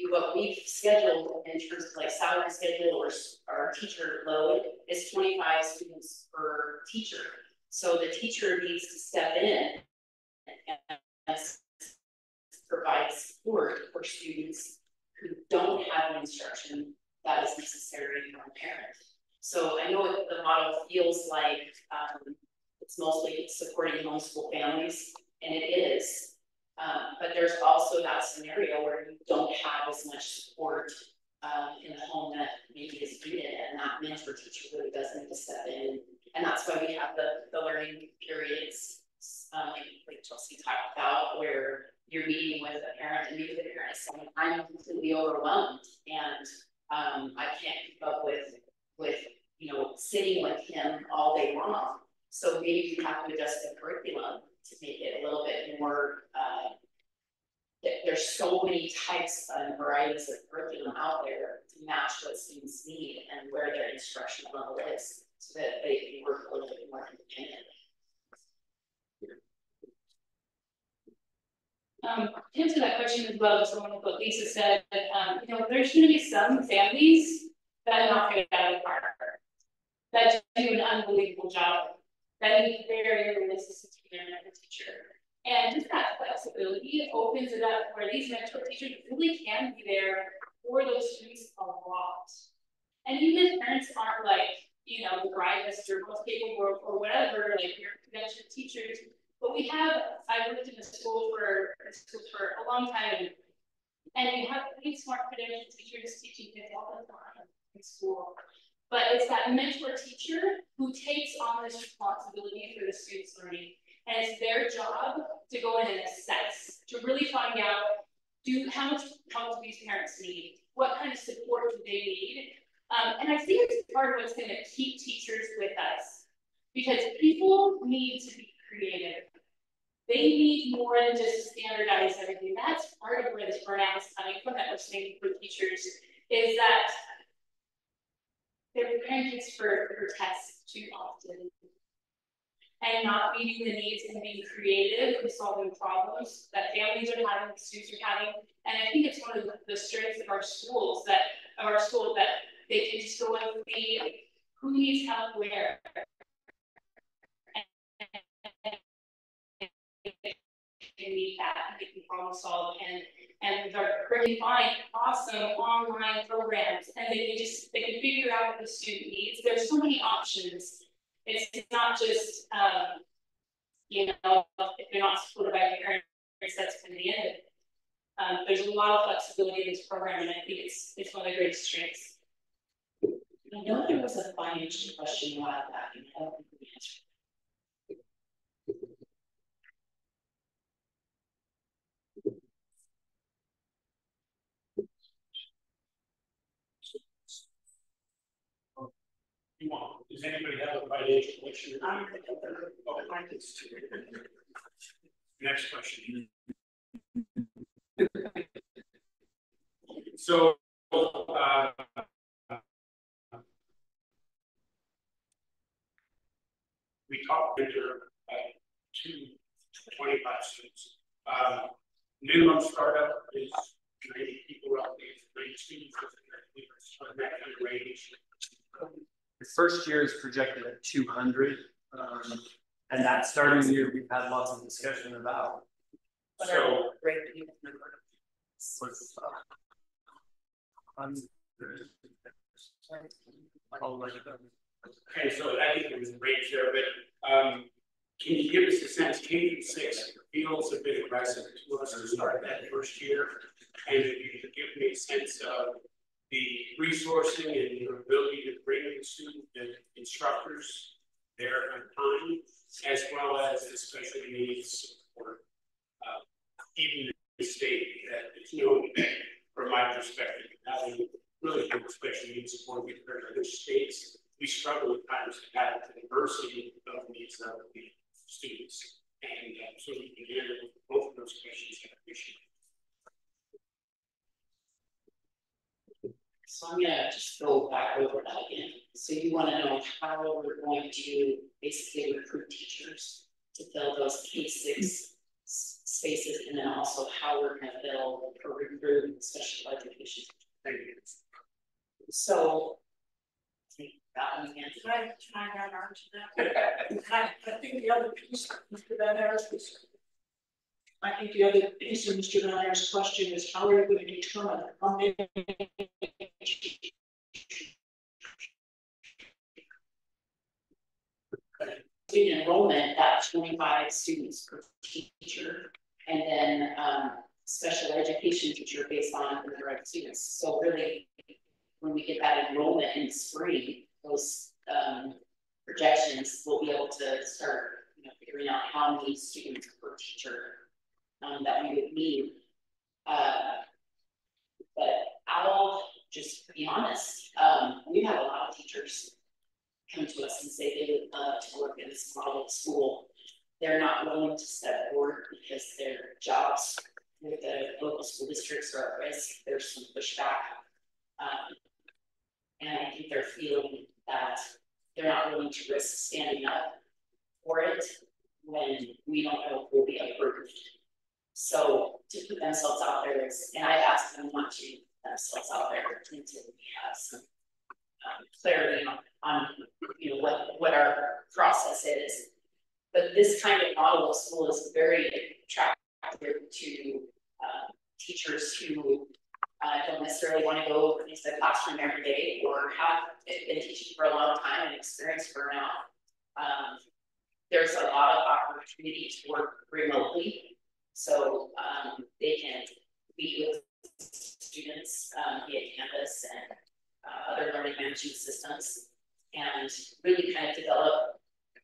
what we've scheduled in terms of like salary schedule or our teacher load is 25 students per teacher. So the teacher needs to step in and provide support for students who don't have the instruction that is necessary from a parent. So I know the model feels like it's mostly supporting homeschool families, and it is. But there's also that scenario where you don't have as much support in the home that maybe is needed, and that mentor teacher really does need to step in. And that's why we have the learning periods, like Chelsea talked about, where you're meeting with a parent and meeting with the parent saying, I'm completely overwhelmed and I can't keep up with sitting with him all day long. So maybe you have to adjust the curriculum to make it a little bit more, there's so many types and varieties of curriculum out there to match what students need and where their instructional level is, so that they can work a little bit more independently. To answer that question as well, just along with what Lisa said, you know, there's gonna be some families that knock it out of the park. That do an unbelievable job, that need very little assistance from their mentor teacher. And just that flexibility opens it up where these mentor teachers really can be there for those students a lot. And even if parents aren't like, you know, the brightest or most capable or whatever, like your conventional teachers, but we have, I worked in a school for a long time, and we have pretty smart credentialed teachers teaching kids all the time in school. But it's that mentor teacher who takes on this responsibility for the students' learning. And it's their job to go in and assess, to really find out, how much help do these parents need? What kind of support do they need? And I think it's part of what's going to keep teachers with us, because people need to be creative. They need more than just standardize everything. That's part of where this burnout is coming from, that we're seeing for teachers, is that they're preparing kids for tests too often and not meeting the needs and being creative and solving problems that families are having, students are having. And I think it's one of the strengths of our schools, that they can just go and see who needs help where. They need that, and they can problem solve, and they're pretty find awesome online programs, and they can figure out what the student needs. There's so many options. It's not just you know, if they're not supported by parents, that's in the end. There's a lot of flexibility in this program, and I think it's one of the greatest strengths. I know there was a financial question about that, and I don't think we answered. Does anybody have a financial question? Next question. So, we talked to 25 students. Minimum startup is 90 people roughly, 90 students, that kind of range. The first year is projected at 200, and that starting year we've had lots of discussion about. So, okay, so I think there was a range there, but can you give us a sense? K-6 feels a bit aggressive to us to start that first year, and if you could give me a sense of the resourcing and your ability to bring the student and instructors there on time, as well as the special needs support. Even the state that it's known from my perspective, having really good special needs support compared to other states, we struggle at times to have the diversity of needs of the students. And so we can handle both of those questions. I appreciate it. So I'm gonna just go back over that again. So you want to know how we're going to basically recruit teachers to fill those K-6 spaces, and then also how we're going to fill or recruit special education. So that one again. Can I add on to that? I think the other piece, Mr. Van Aer's, I think the other piece of Mr. Van Aer's question is how are you going to determine how many student enrollment, that 25 students per teacher, and then special education teacher based on the number of students. So really, when we get that enrollment in spring, those projections will be able to start, figuring out how many students per teacher that we would need. But I'll just be honest, we have a lot of teachers come to us and say they would love to work in this model school. They're not willing to step forward because their jobs with the local school districts are at risk. There's some pushback. And I think they're feeling that they're not willing to risk standing up for it when we don't know if we'll be approved. So hybrid model of school is very attractive to teachers who don't necessarily want to go into the classroom every day or have been teaching for a long time and experience burnout. There's a lot of opportunity to work remotely, so they can meet with students via Canvas and other learning management systems, and really kind of develop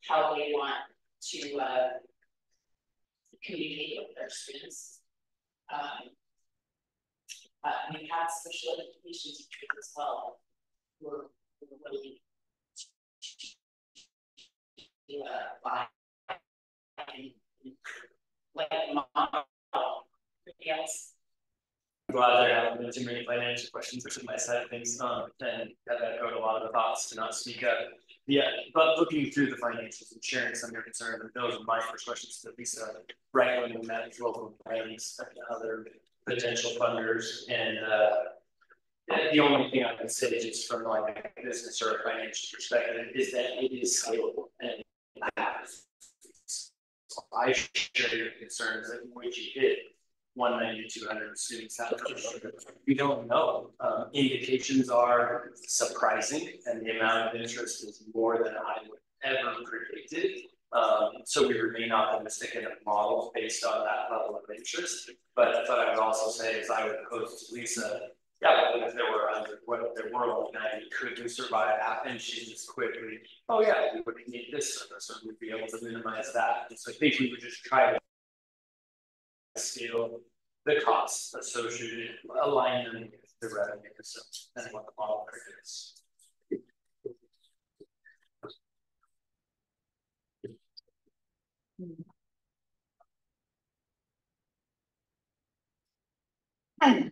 how they want to communicate with their students. We have special education teachers as well who are really yes. I'm glad there haven't been too many financial questions from my side of things, and have echoed a lot of the thoughts to not speak up. Yeah, but looking through the financials and sharing some of your concerns, and those are my first questions to Lisa, right when we manage local plans, other potential funders, and the only thing I can say just from like a business or a financial perspective is that it is scalable, and I share your concerns that once you hit 190 to 200 students, we don't know. Indications are surprising, and the amount of interest is more than I would ever predicted. So we remain optimistic in the model based on that level of interest. But I would also say, as I would pose to Lisa, yeah, but if there were only 90, could we survive that? And she just quickly, oh yeah, we would need this service, or we'd be able to minimize that. And so I think we would just try to scale the costs associated, align them with the revenue and what the model is. I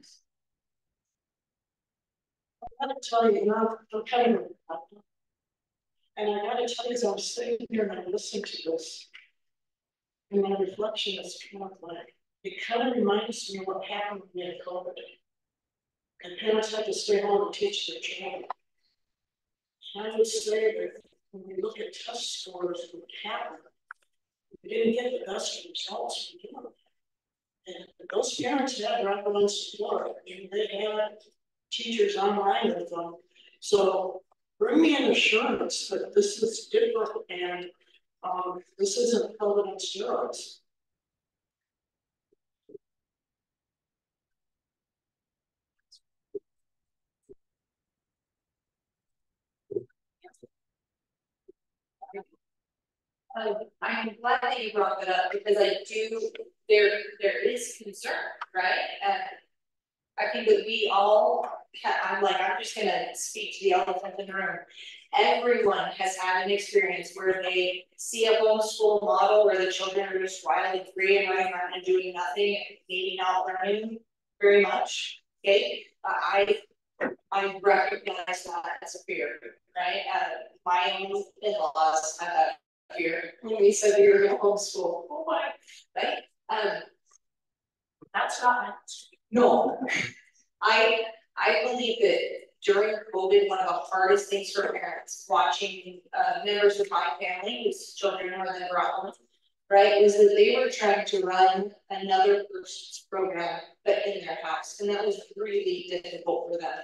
gotta tell you, I'm kind of, and I gotta tell you, as I'm sitting here and I listen to this, and my reflection is kind of like, it kind of reminds me of what happened when we had COVID. And parents had to stay home and teach their children. And I would say that when we look at test scores, what happened, we didn't get the best results we did. And those parents had regular support, and they had teachers online with them. So bring me an assurance that this is different and this isn't COVID on steroids. I'm glad that you brought that up because there is concern, right? And I think that we all I'm just gonna speak to the elephant in the room. Everyone has had an experience where they see a homeschool model where the children are just wildly free and running around and doing nothing and maybe not learning very much. Okay. I recognize that as a fear, right? My own in-laws had that fear when we said we were going to homeschool. Oh my, right? That's not no. I believe that during COVID, one of the hardest things for parents watching members of my family, whose children were then brought home, right, was that they were trying to run another person's program, but in their house, and that was really difficult for them.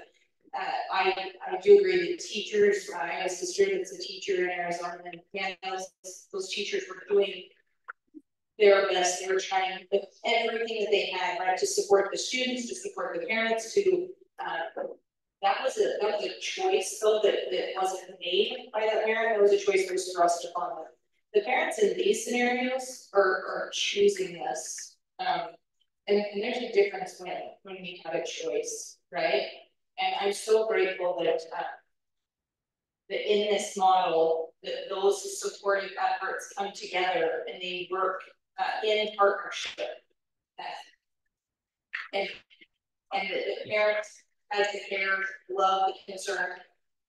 I do agree that teachers, I have a sister that's a teacher in Arizona, and those teachers were doing their best. They were trying with everything that they had, right, to support the students, to support the parents, to that was a choice though that wasn't made by that parent. It was a choice that was thrust upon them. The parents in these scenarios are choosing this. And there's a difference when we have a choice, right? And I'm so grateful that that in this model, that those supportive efforts come together and they work in partnership. And the parents, as the parents, love the concern.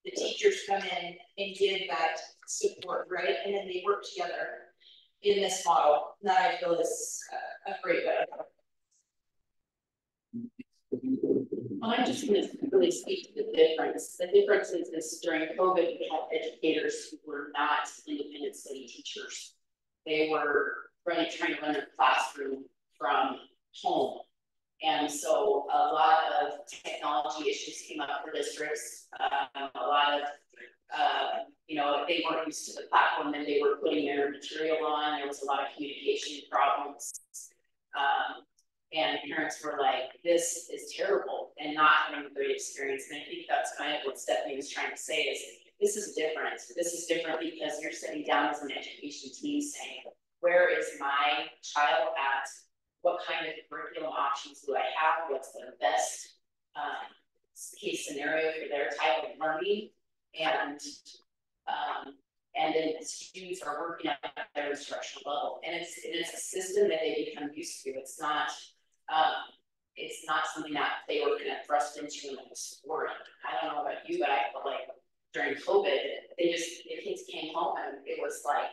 The teachers come in and give that support, right? And then they work together in this model. That I feel is a great benefit. I'm just going to really speak to the difference. The difference is during COVID, we had educators who were not independent study teachers. They were trying to run a classroom from home. And so a lot of technology issues came up for districts, a lot of, you know, they weren't used to the platform that they were putting their material on. There was a lot of communication problems. And parents were like, this is terrible, and not having a great experience. And I think that's kind of what Stephanie was trying to say is, this is different. This is different because you're sitting down as an education team saying, where is my child at? What kind of curriculum options do I have? What's the best case scenario for their type of learning? And then the students are working at their instructional level. And it's a system that they become used to. It's not something that they were kind of thrust into when it was foreign. I don't know about you, but I felt like during COVID, the kids came home and it was like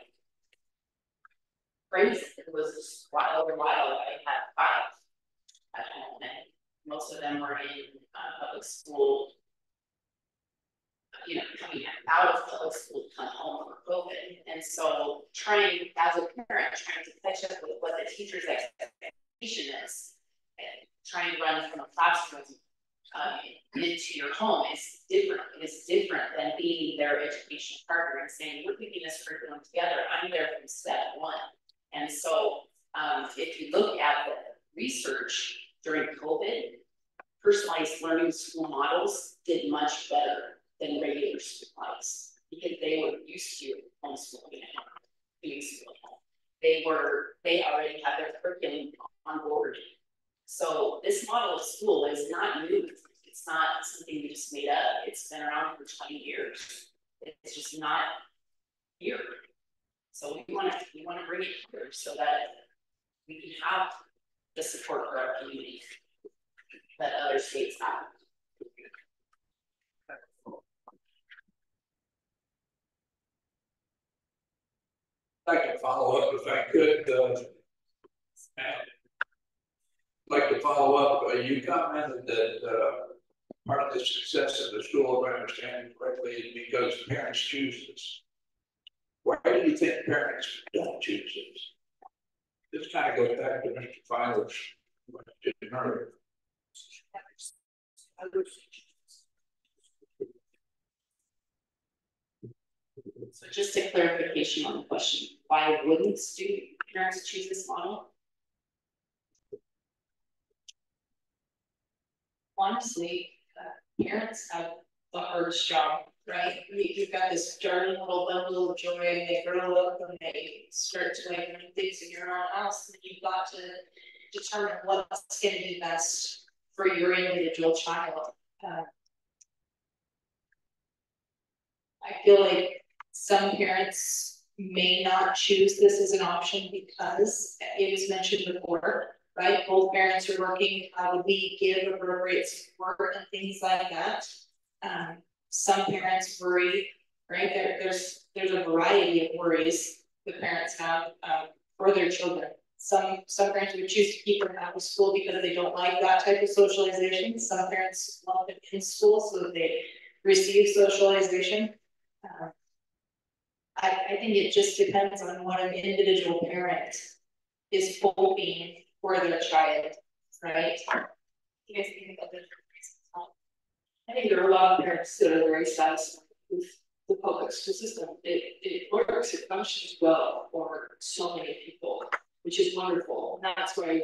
crazy. It was wild. I had 5 at home, and most of them were in public school. You know, coming out of public school to come home for COVID, and so trying as a parent, trying to catch up with what the teacher's expectation is, and trying to run from a classroom into your home is different. It is different than being their education partner and saying, we're picking this curriculum together. I'm there from step 1. And so if you look at the research during COVID, personalized learning school models did much better than regular school models because they were used to homeschooling at home, doing school at home. They already had their curriculum on board. So this model of school is not new. It's not something we just made up. It's been around for 20 years. It's just not here. So we want to bring it here so that we can have the support for our community that other states have. I'd like to follow up if I could. Like to follow up. You commented that part of the success of the school, if I understand correctly, is because parents choose this. Why do you think parents don't choose this? This kind of goes back to Mr. Filer's question earlier. So just a clarification on the question, why wouldn't parents choose this model? Honestly, parents have the hardest job, right? You've got this darling little bundle of joy, and they grow up and they start to like learn things in your own house, and you've got to determine what's going to be best for your individual child. I feel like some parents may not choose this as an option because it was mentioned before, right? Both parents are working, how do we give appropriate support and things like that. Some parents worry, right? There's a variety of worries that parents have for their children. Some parents would choose to keep them out of school because they don't like that type of socialization. Some parents love them in school so that they receive socialization. I think it just depends on what an individual parent is hoping for their child, right? You guys think about this? I think there are a lot of parents that are very satisfied with the public school system. It works, it functions well for so many people, which is wonderful. And that's why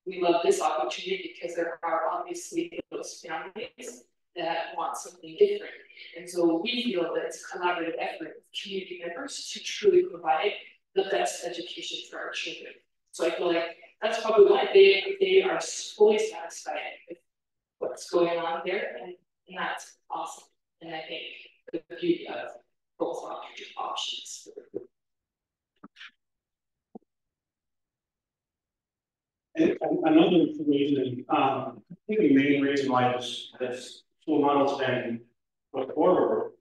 we love this opportunity, because there are obviously those families that want something different. And so we feel that it's a collaborative effort with community members to truly provide the best education for our children. So I feel like that's probably why they are fully satisfied with what's going on there, and that's awesome. And I think the beauty of both options. And another reason, I think the main reason why this school model's been put forward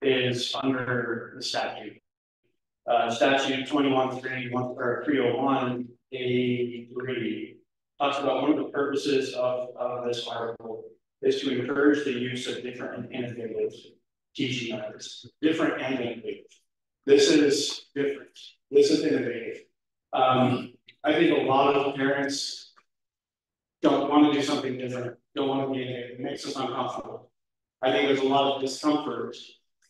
is under the statute. Statute 301 A3 talks about one of the purposes of this article is to encourage the use of different and innovative teaching methods. Different and innovative. This is different. This is innovative. I think a lot of parents don't want to do something different, don't want to be innovative, it makes us uncomfortable. I think there's a lot of discomfort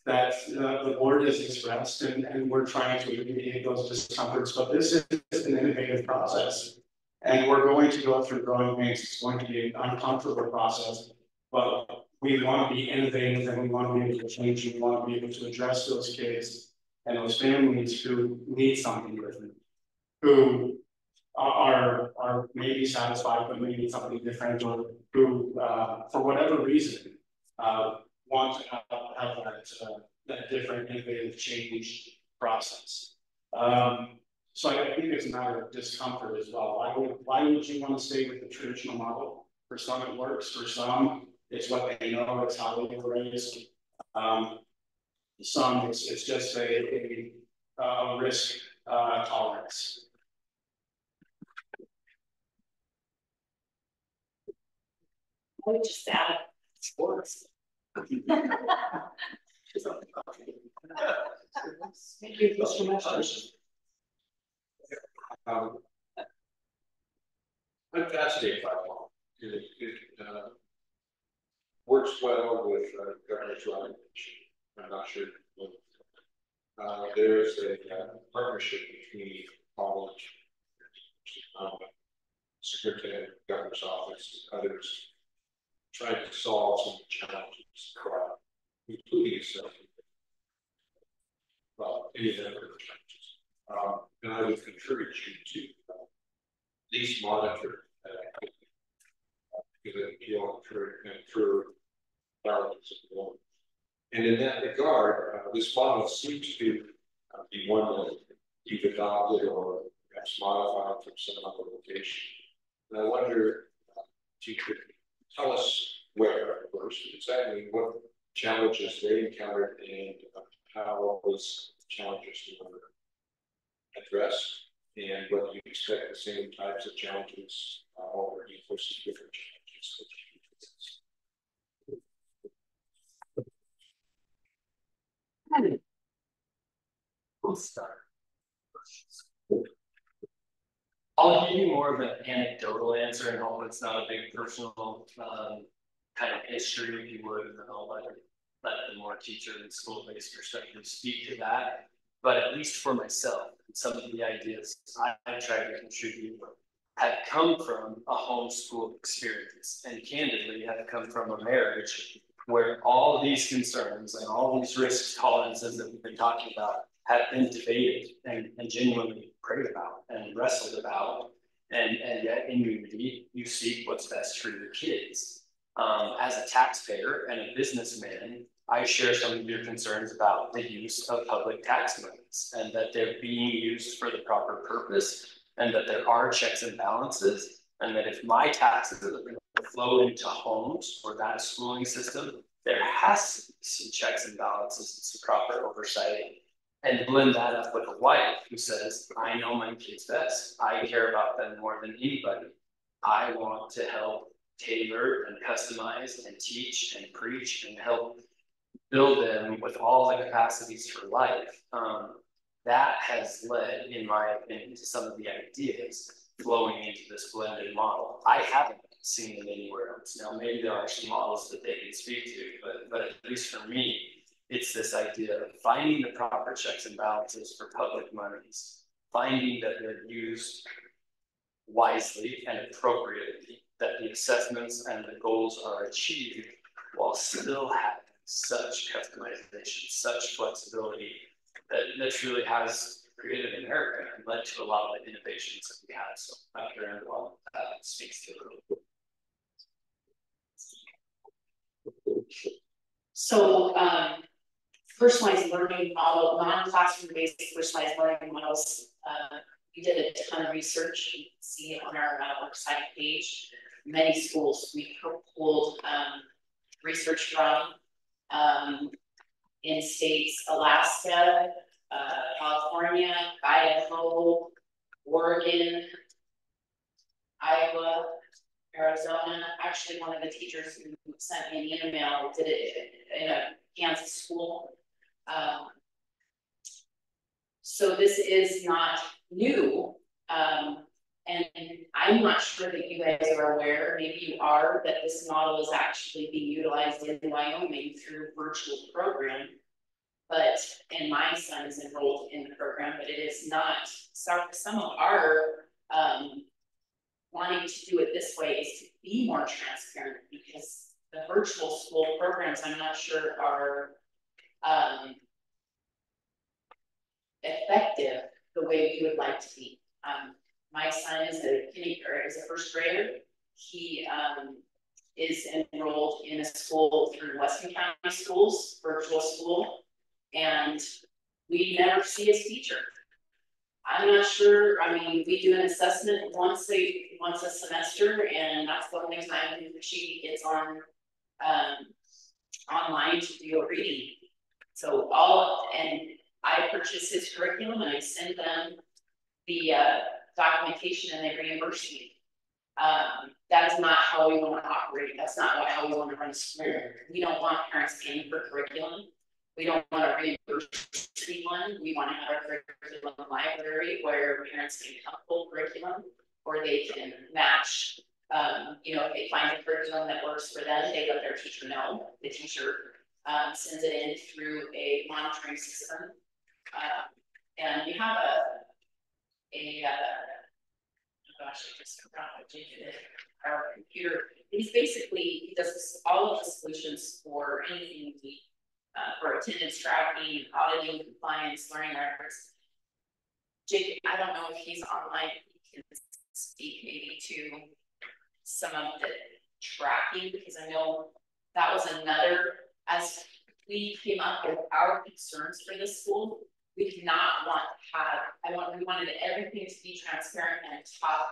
that the board has expressed, and we're trying to alleviate those discomforts, but this is an innovative process. And we're going to go through growing pains, it's going to be an uncomfortable process, but we want to be innovative and we want to be able to change, and we want to be able to address those kids and those families who need something different, who are maybe satisfied but maybe something different, or who for whatever reason want to have that different innovative change process. So I think it's a matter of discomfort as well. Why would you want to stay with the traditional model? For some it works, for some it's what they know, it's how they were raised. Some it's just a risk tolerance. I would just add sports. Thank you, Mr. Masters. I'm fascinated by law. It works well with governance regulation. I'm not sure. There's a partnership between college, Secretary of Governor's Office, and others, trying to solve some challenges, including any of the other challenges. And I would encourage you to at least monitor that activity, because you'll incur challenges at the moment. And in that regard, this model seems to be one that you've adopted or perhaps modified from some other location. And I wonder if you could tell us where, first, exactly what challenges they encountered and how those challenges were addressed, and whether you expect the same types of challenges or you foresee different challenges that you face. We'll start. I'll give you more of an anecdotal answer, and hope it's not a big personal kind of history, if you would, and then I'll let the more teacher and school-based perspective speak to that. But at least for myself, some of the ideas I've tried to contribute have come from a homeschool experience, and candidly have come from a marriage where all these concerns and all these risk tolerances that we've been talking about have been debated and genuinely prayed about and wrestled about, and yet in unity you seek what's best for your kids. As a taxpayer and a businessman, I share some of your concerns about the use of public tax monies, and that they're being used for the proper purpose, and that there are checks and balances, and that if my taxes are going to flow into homes or that schooling system, there has to be some checks and balances and some proper oversight. And blend that up with a wife who says, I know my kids best. I care about them more than anybody. I want to help tailor and customize and teach and preach and help build them with all the capacities for life. That has led, in my opinion, to some of the ideas flowing into this blended model. I haven't seen it anywhere else. Now, maybe there are some models that they can speak to, but at least for me, it's this idea of finding the proper checks and balances for public monies, finding that they're used wisely and appropriately, that the assessments and the goals are achieved while still having such customization, such flexibility that truly has created America and led to a lot of the innovations that we have. So Dr. Andwell speaks to it. So personalized learning model, non-classroom based personalized learning models. We did a ton of research. You can see it on our website page. Many schools we pulled research from in states Alaska, California, Idaho, Oregon, Iowa, Arizona. Actually, one of the teachers who sent me an email did it in a Kansas school. So this is not new. And I'm not sure that you guys are aware, maybe you are, that this model is actually being utilized in Wyoming through a virtual program. But, and my son is enrolled in the program, but it is not, some of our, wanting to do it this way is to be more transparent, because the virtual school programs, I'm not sure are, effective the way we would like to be. My son is a first grader. He, is enrolled in a school through Western County Schools, virtual school, and we never see his teacher. I'm not sure, I mean, we do an assessment once a semester, and that's the only time she gets on online to do a reading. So and I purchase his curriculum and I send them the documentation and they reimburse me. That is not how we want to operate. That's not how we want to run school. We don't want parents paying for curriculum. We don't want to reimburse anyone. We want to have a curriculum library where parents can come full curriculum, or they can match. You know, if they find a curriculum that works for them, they let their teacher know. The teacher sends it in through a monitoring system. And we have gosh, I just forgot what Jake did. Our computer. He does all of the solutions for anything we for attendance tracking, auditing, compliance, learning records. Jake, I don't know if he's online. He can speak maybe to some of the tracking, because I know that was another, as we came up with our concerns for this school, we did not want to have, we wanted everything to be transparent and top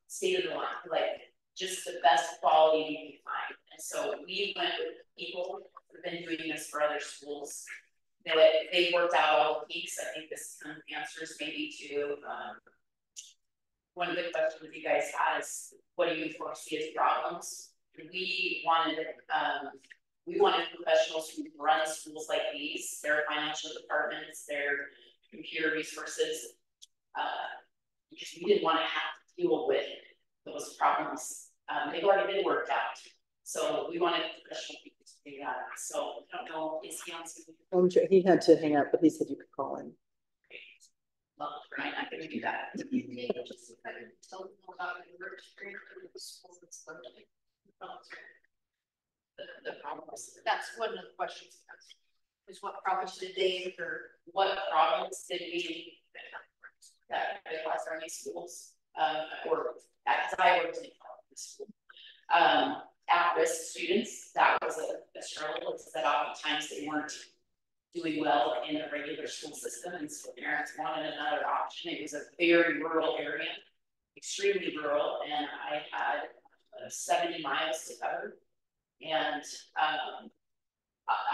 state of the line, like just the best quality we can find. And so we went with people who've been doing this for other schools. They worked out all the peaks. I think this kind of answers maybe to one of the questions you guys had is, what do you foresee as problems? We wanted professionals who run schools like these, their financial departments, their computer resources, because we didn't want to have to deal with those problems. They've already been worked out. So we wanted professional people to do that. So I don't know, is he on something? He had to hang up, but he said you could call in. Well, right, I'm going to do that. Just tell them about your experience in the school that's learning. The problems. That's one of the questions. Is what problems did they incur? What problems did we that caused our new schools? Or as I worked in the school. At-risk students, that was a struggle. It's that oftentimes they weren't doing well in the regular school system, and so parents wanted another option. It was a very rural area, extremely rural, and I had 70 miles to cover. And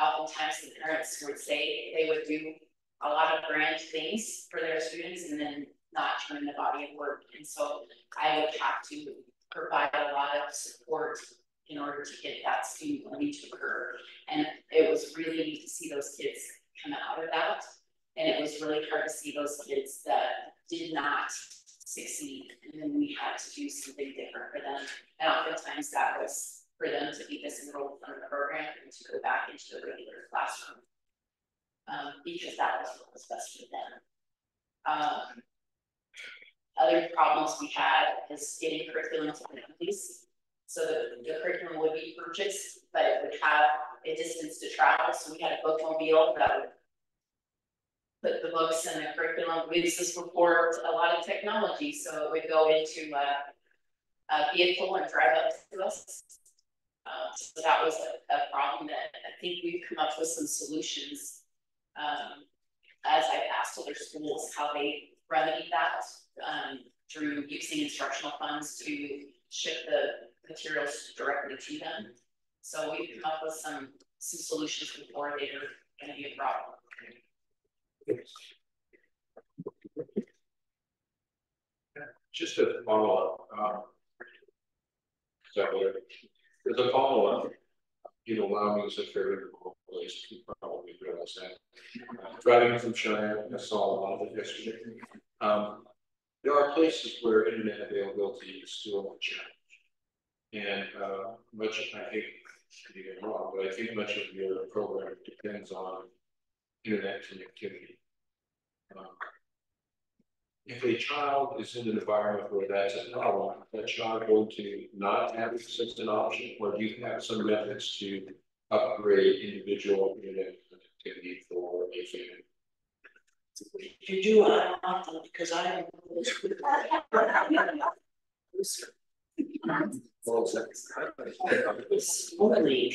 oftentimes the parents would say they would do a lot of grand things for their students and then not turn the body of work. And so I would have to provide a lot of support in order to get that student learning to occur. And it was really neat to see those kids come out of that. And it was really hard to see those kids that did not succeed. And then we had to do something different for them. And oftentimes that was for them to be disenrolled from the program and to go back into the regular classroom. Because that was what was best for them. Other problems we had is getting curriculum to families. So the curriculum would be purchased, but it would have a distance to travel. So we had a bookmobile that would put the books and the curriculum. This is before a lot of technology, so it would go into a vehicle and drive up to us. So that was a problem that I think we've come up with some solutions as I've asked other schools how they remedy that through using instructional funds to ship the materials directly to them. So we've come up with some solutions before they're going to be a problem. Just a follow-up. As a follow-up, Wyoming is a very rural place. You probably realize that. Driving from Cheyenne, I saw a lot of it yesterday. there are places where internet availability is still a challenge. And much, I think, could be wrong, but I think much of your program depends on internet connectivity. If a child is in an environment where that's a problem, is that child going to not have access to an option, or do you have some methods to upgrade individual internet connectivity for a family? If you do, I don't want them because I don't know this. It's only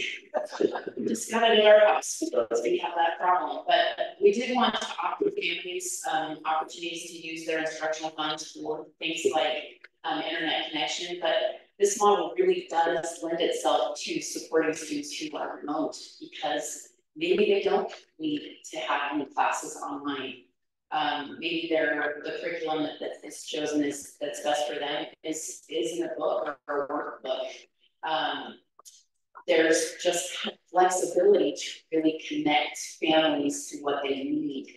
just got it in our house, because we have that problem, but we did want to offer families opportunities to use their instructional funds for things like internet connection, but this model really does lend itself to supporting students who are remote, because maybe they don't need to have any classes online. Maybe the curriculum that is chosen that's best for them is in a book or a workbook. There's just flexibility to really connect families to what they need.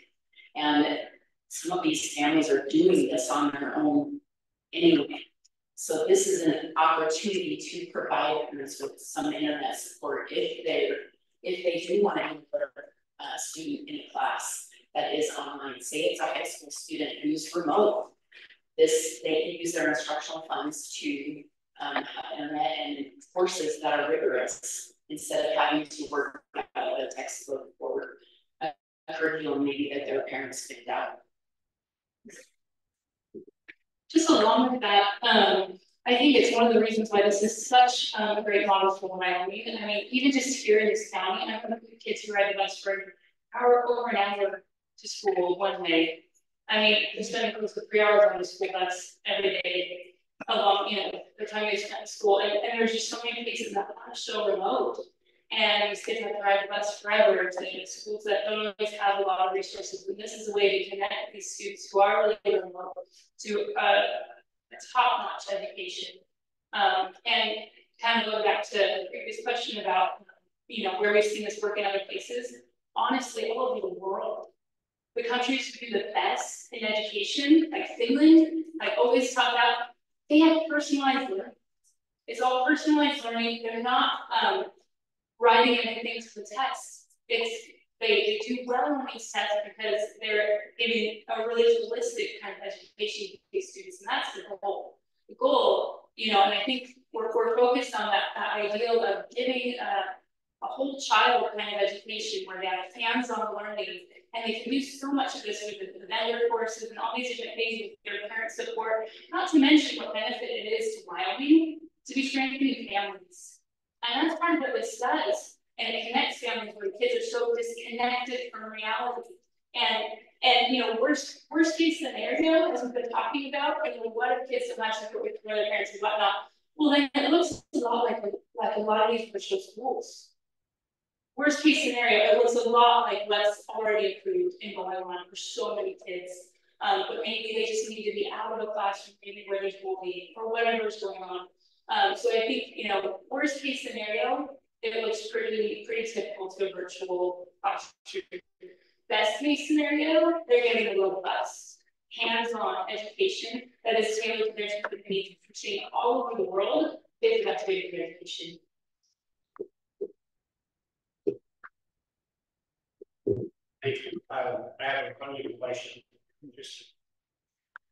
And some of these families are doing this on their own anyway. So this is an opportunity to provide parents with some internet support if they do want to put a student in a class that is online. Say it's a high school student who's remote. They can use their instructional funds to have internet and courses that are rigorous instead of having to work out a textbook or a curriculum maybe that their parents picked out. Just along with that, I think it's one of the reasons why this is such a great model for Wyoming. I mean, even just here in this county, I've got kids who ride the bus for an hour over an hour to school one day. I mean, they're spending close to 3 hours on the school bus every day, along, the time they spend at school. And there's just so many places that are so remote. And these kids have to ride the bus forever to schools that don't always have a lot of resources. And this is a way to connect these students who are really remote to a top-notch education. And kind of going back to the previous question about, where we've seen this work in other places. Honestly, all over the world, the countries who do the best in education, like Finland, I always talk about, they have personalized learning. It's all personalized learning. They're not writing anything to the tests. They do well on these tests because they're giving a really holistic kind of education to these students, and that's the goal. The goal, and I think we're focused on that ideal of giving a whole child kind of education where they have hands-on learning, and they can do so much of this with the vendor courses and all these different things with their parent support, not to mention what benefit it is to Wyoming to be strengthening families. And that's part of what this does. And it connects families where the kids are so disconnected from reality. And worst case scenario, as we've been talking about, what if kids don't have support with their parents and whatnot? Well, then it looks a lot like a lot of these virtual schools. Worst case scenario, it looks a lot like what's already approved and going on for so many kids. But maybe they just need to be out of a classroom, maybe where there's bullying or whatever's going on. So I think, worst case scenario, it looks pretty typical to a virtual classroom. Best case scenario, they're getting a robust, hands-on education that is tailored to their specific needs, seeing all over the world. They've got to be their education. Thank you. I have a funny question.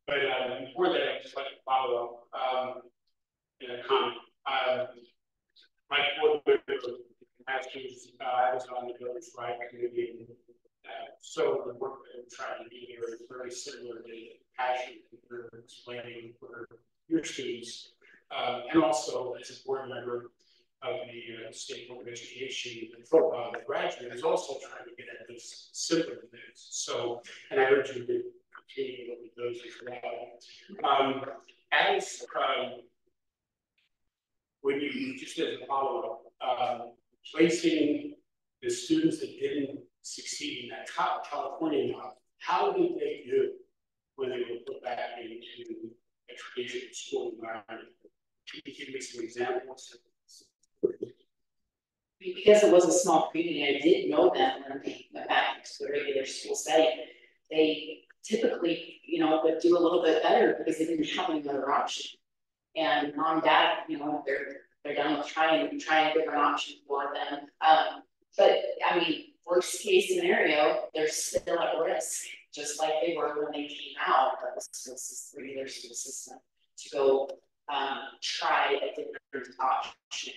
But before that, I'd just like to follow up in a comment. My board member, pastors, I was on the Village Right Committee. So the work that I'm trying to do here is very similar to the passion that you're explaining for your students. And also, as a board member of the State Board of Education, the graduate is also trying to get at this similar things. So, and I urge you to continue with those as well. When you just as a follow-up, placing the students that didn't succeed in that California model, how did they do when they were put back into a traditional school environment? Can you give me some examples? Because it was a small community, I did know them when they went back to the regular school setting. They typically, you know, would do a little bit better because they didn't have any other option. And mom, dad, you know, they're done with trying a different option for them. But I mean, worst case scenario, they're still at risk, just like they were when they came out of the school system, their school system, to go try a different option.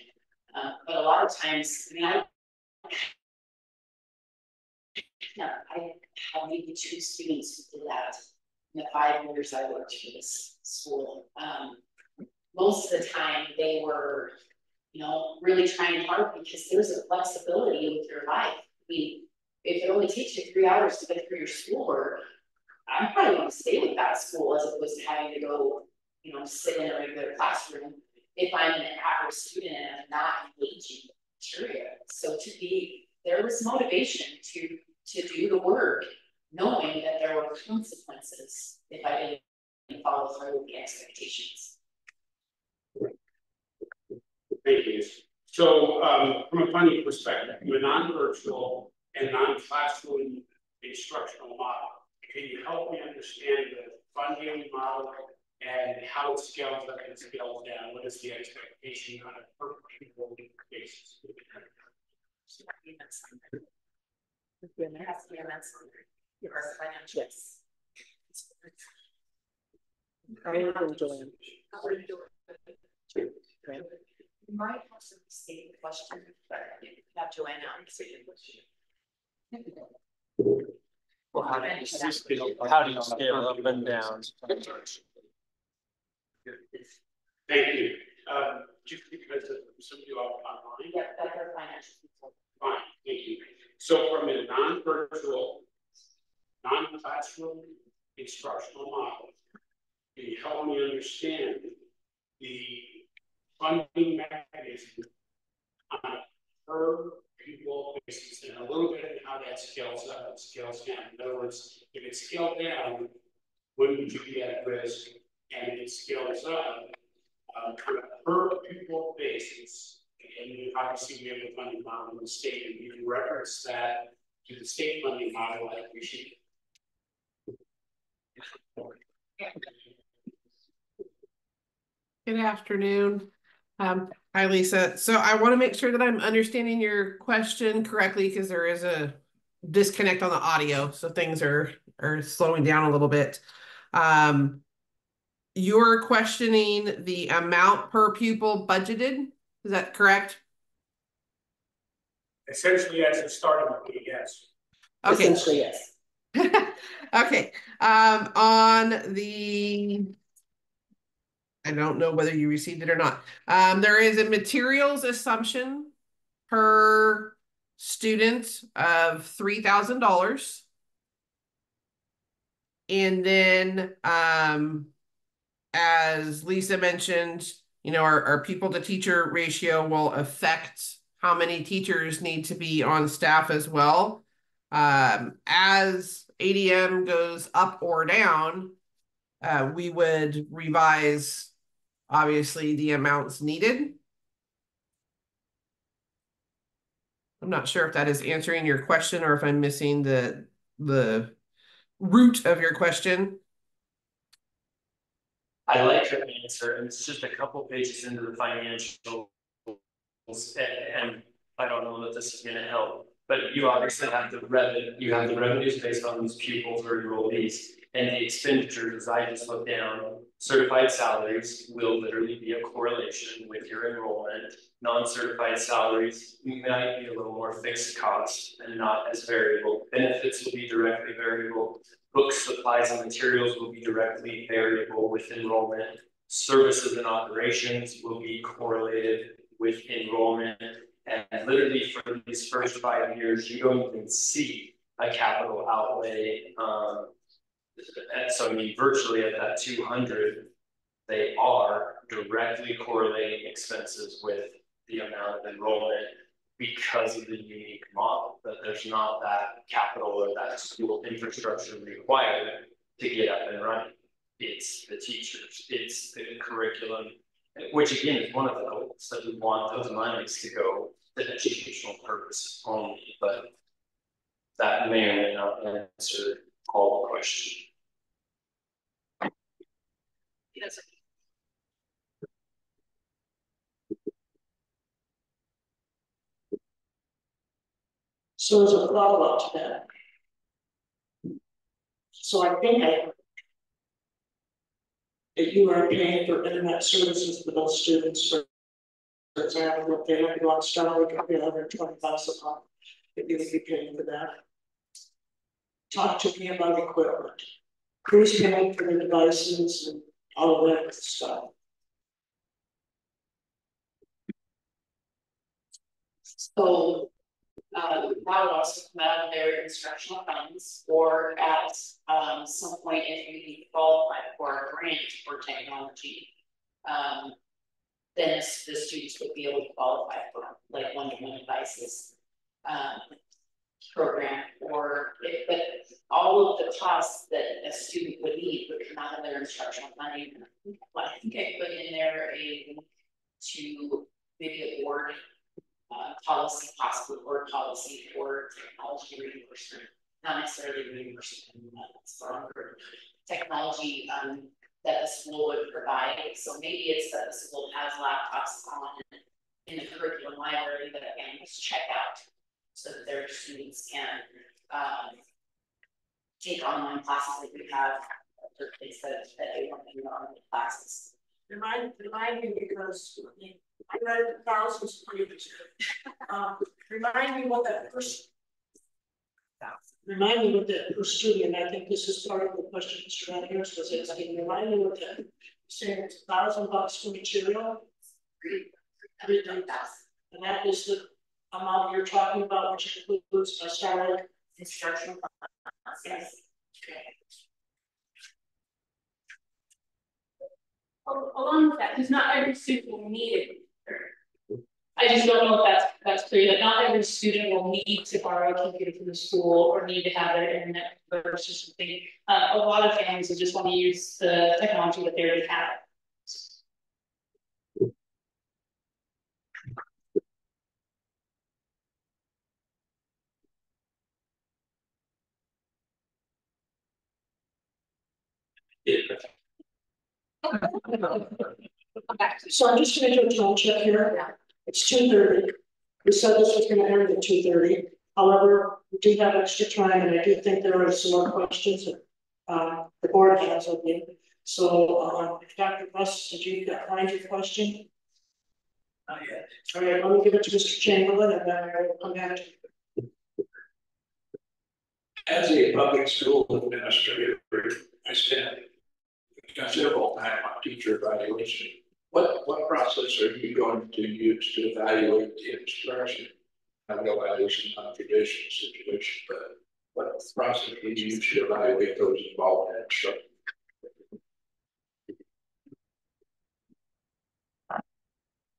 But a lot of times, I mean, I have maybe 2 students who did that in the 5 years I worked for this school. Most of the time they were, you know, really trying hard because there's a flexibility with your life. I mean, if it only takes you 3 hours to get through your schoolwork, I'm probably going to stay with that school as opposed to having to go, you know, sit in a regular classroom if I'm an at-risk student and I'm not engaging with material. So there was motivation to do the work, knowing that there were consequences if I didn't follow through with the expectations. Thank you. So from a funding perspective, a non-virtual and non-classroom instructional model, can you help me understand the funding model and how it scales up and scales down? What is the expectation on a per pupil basis? There has to be a your financial. Yes. How are you doing, Joanne? You might have to state the question, but you have Joanne out and say the question. Well, how do you scale up and down? Thank you. Just because of some of you are online. Yeah, that's our financial people. Fine, thank you. So from a non-virtual, non-classroom instructional model, can you help me understand the funding mechanism on a per pupil basis and a little bit of how that scales up and scales down? In other words, if it's scaled down, when would you be at risk? And if it scales up, on a per pupil basis, and obviously we have the funding model in the state, and you can reference that to the state funding model, I appreciate it. Good afternoon. Hi, Lisa. So I want to make sure that I'm understanding your question correctly because there is a disconnect on the audio. So things are slowing down a little bit. You're questioning the amount per pupil budgeted. Is that correct? Essentially, as a starting point, yes. Okay. Essentially, yes. Okay. On the, I don't know whether you received it or not. There is a materials assumption per student of $3,000. And then, as Lisa mentioned, you know, our people to teacher ratio will affect how many teachers need to be on staff as well. As ADM goes up or down, we would revise, obviously, the amounts needed. I'm not sure if that is answering your question or if I'm missing the root of your question. I like your answer, and it's just a couple pages into the financials, and I don't know that this is going to help, but you obviously have the revenue. You have the revenues based on these pupils or enrollees, and the expenditures. As I just looked down, certified salaries will literally be a correlation with your enrollment. Non-certified salaries might be a little more fixed cost and not as variable. Benefits will be directly variable. Books, supplies, and materials will be directly variable with enrollment. Services and operations will be correlated with enrollment. And literally for these first 5 years, you don't even see a capital outlay. And so I mean, virtually at that 200, they are directly correlating expenses with the amount of enrollment because of the unique model, that there's not that capital or that school infrastructure required to get up and running. It's the teachers, it's the curriculum, which again is one of the goals, that we want those monies to go to educational purposes only, but that may or may not answer all the questions. Yes. So as a follow-up to that. So I think that you are paying for internet services for those students, for example, if they have to go on Starlink, it'll be $120 a month. If you would be paying for that. Talk to me about equipment. Who's paying for the devices and all of that stuff? So that would also come out of their instructional funds, or at some point if we qualify for a grant for technology. Then the students would be able to qualify for like one-to-one devices program, or but all of the costs that a student would need would come out of their instructional funding. I think I put in there a link to maybe a board policy, possibly board policy for technology reimbursement, not necessarily reimbursement, for technology that the school would provide. So maybe it's that the school has laptops on in the curriculum library that families check out, so that their students can take online classes that we have, or things that they want to do online classes. Remind me, because I read thousands of pages. Remind me what that first. Remind me what that first study, and I think this is part of the question Mr. Andrews was asking. Remind me what that. Saying it's $1,000 for material. $3,000. And that is the amount you're talking about, which includes Starlink instructional. Yes. Okay. Along with that, because not every student will need it. I just don't know if that's clear, that not every student will need to borrow a computer from the school or need to have their internet versus something. A lot of families will just want to use the technology that they already have. So I'm just going to do a tone check here. It's 2:30. We said this was going to end at 2:30. However, we do have extra time, and I do think there are some more questions that the board has of you. So, Dr. Buss, did you find your question? Not yet. All right, let me give it to Mr. Chamberlain, and then I will come back to you. As a public school administrator, I spent considerable time on teacher evaluation. What process are you going to use to evaluate the instruction? I know that is not a traditional situation, but what process do you use to evaluate those involved in instruction?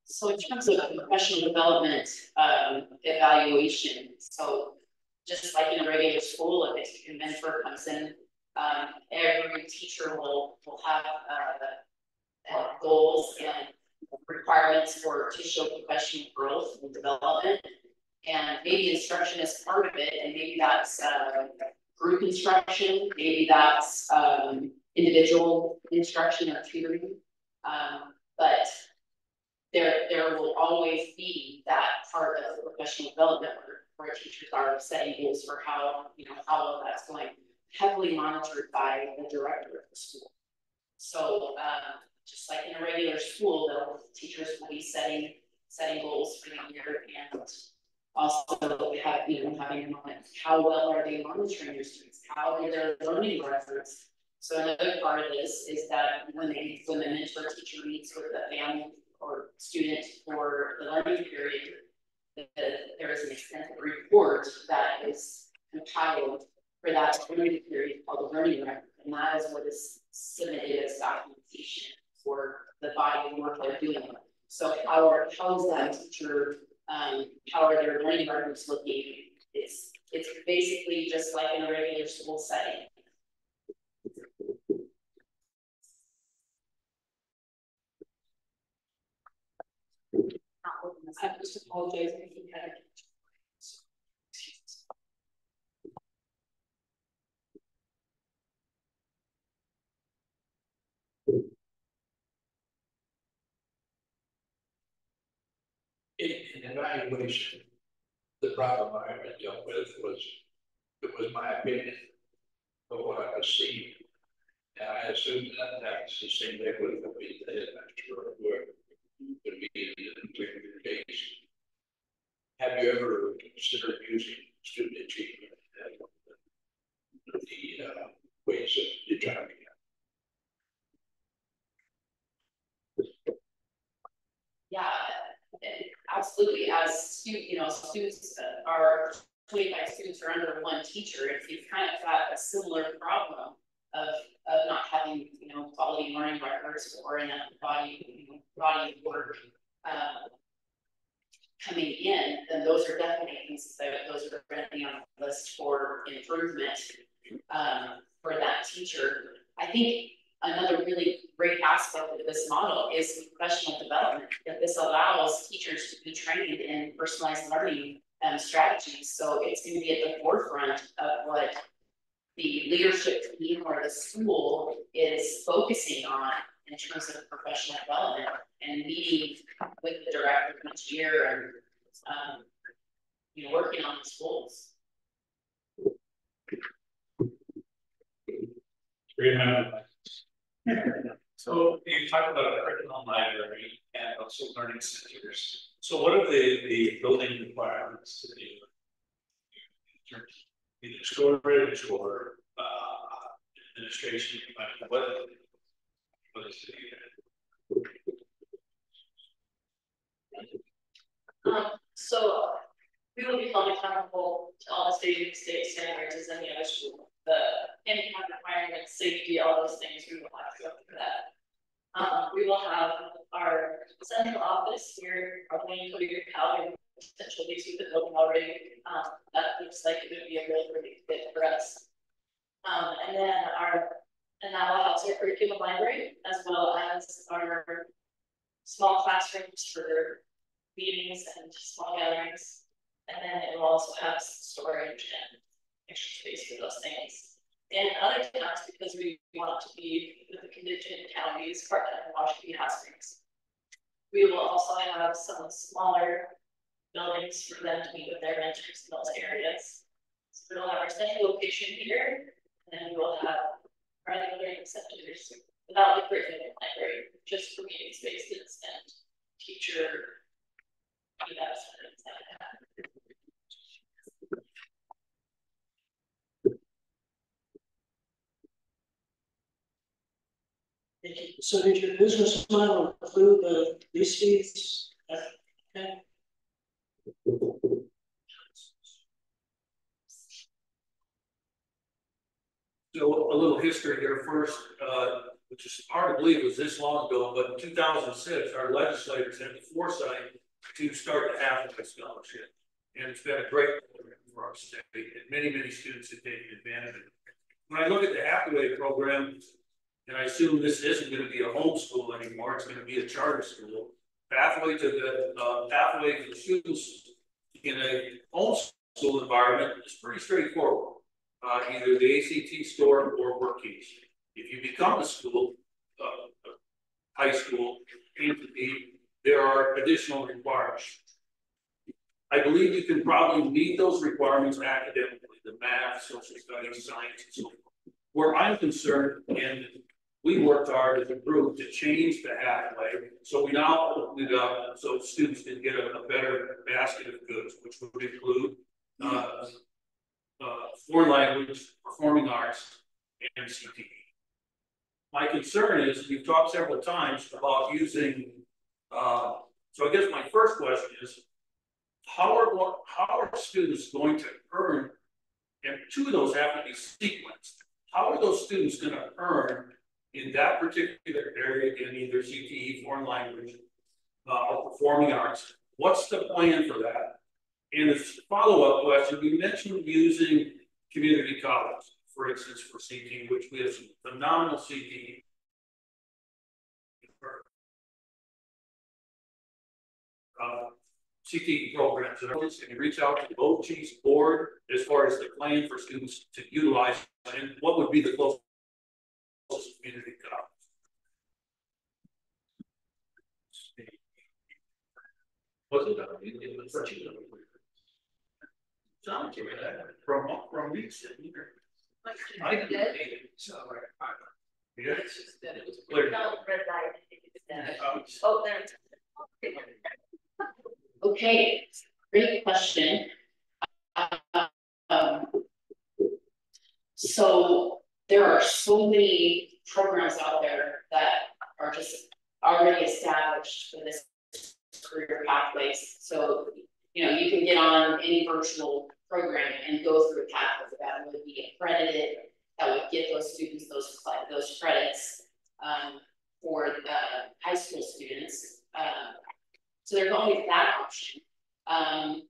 So in terms of professional development evaluation, so just like in a regular school, if a mentor comes in, every teacher will have goals and requirements to show professional growth and development. And maybe instruction is part of it, and maybe that's group instruction, maybe that's individual instruction or tutoring. But there will always be that part of the professional development where teachers are setting goals for how well that's going, heavily monitored by the director of the school. So just like in a regular school, the teachers will be setting goals for the year, and also having a moment, how well are they monitoring their students? How are their learning records? So another part of this is that when the mentor teacher meets with the family or student for the learning period, there is an extensive report that is compiled for that learning period called the learning record, and that is what is submitted as documentation for the body of work they're doing. So how is that teacher? How are their learning records looking? It's basically just like in a regular school setting. I just apologize if you had. in evaluation, the problem I dealt with was, it was my opinion of what I was seeing. And I assume that that's the same way with the headmaster or whoever would be in the case. Have you ever considered using student achievement as the ways of determining it? Yeah, absolutely. As students are 25 students are under one teacher, it's kind of got a similar problem of not having quality learning records or enough body of work coming in. Then those are definitely things that those are going to be on the list for improvement for that teacher. I think another really great aspect of this model is professional development. That this allows teachers to be trained in personalized learning strategies. So it's going to be at the forefront of what the leadership team or the school is focusing on in terms of professional development and meeting with the director each year and working on these goals. So you talked about a curriculum library and also learning centers. So what are the building requirements to the either storage or administration? What is it? So we will be held accountable to all the state standards as any other school. Any kind of requirements, safety, all those things, we will have to go through that. We will have our central office here, probably in Cody, Calgary, potentially see the building already. That looks like it would be a really fit for us. And that will house our curriculum library, as well as our small classrooms for meetings and small gatherings. And then it will also have storage and extra space for those things. And other towns, because we want to be with the contingent counties, part-time in Washington Hot Springs. We will also have some smaller buildings for them to meet with their renters in those areas. So we'll have our central location here, and then we will have our learning centers without the curriculum library, just for meeting spaces and teacher events and things like that. So did your business model include the lease fees? Okay. So a little history here first, which is hard to believe it was this long ago, but in 2006, our legislators had the foresight to start the Hathaway Scholarship. And it's been a great program for our state, and many students have taken advantage of it. When I look at the Hathaway program, and I assume this isn't going to be a homeschool anymore, it's going to be a charter school. Pathway to the students in a homeschool environment is pretty straightforward. Either the ACT score or WorkKeys. If you become a school, high school entity, there are additional requirements. I believe you can probably meet those requirements academically, the math, social studies, science, and so forth. Where I'm concerned, and we worked hard as a group to change the Hathaway, so we now opened it up so students can get a better basket of goods, which would include foreign language, performing arts, and CTE. My concern is, we've talked several times about using, so I guess my first question is, how are students going to earn, and two of those have to be sequenced, how are those students going to earn in that particular area in either CTE, foreign language, or performing arts? What's the plan for that? And the follow-up question, we mentioned using community college, for instance, for CTE, which we have some phenomenal CTE. CTE programs, and can you reach out to the OG's board as far as the plan for students to utilize, and what would be the closest community college? Was it done? It was such a. John came in from weeks. I didn't hate it, so. Yeah. It was clear. Oh, there. Okay, great question. So there are so many programs out there that are just already established for this career pathways. So, you know, you can get on any virtual program and go through a pathway that would be accredited, that would give those students those credits for high school students. So there's always that option.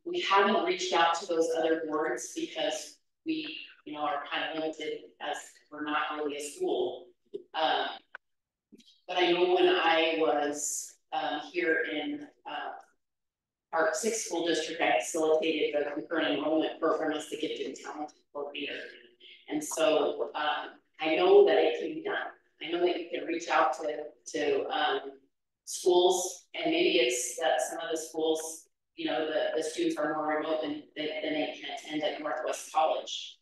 We haven't reached out to those other boards because we, you know, are kind of limited as we're not really a school. But I know when I was here in our 6th school district, I facilitated the concurrent enrollment program as the gifted and talented coordinator. And so I know that it can be done. I know that you can reach out to schools, and maybe it's that some of the schools, you know, the students are more remote than they can attend at Northwest College.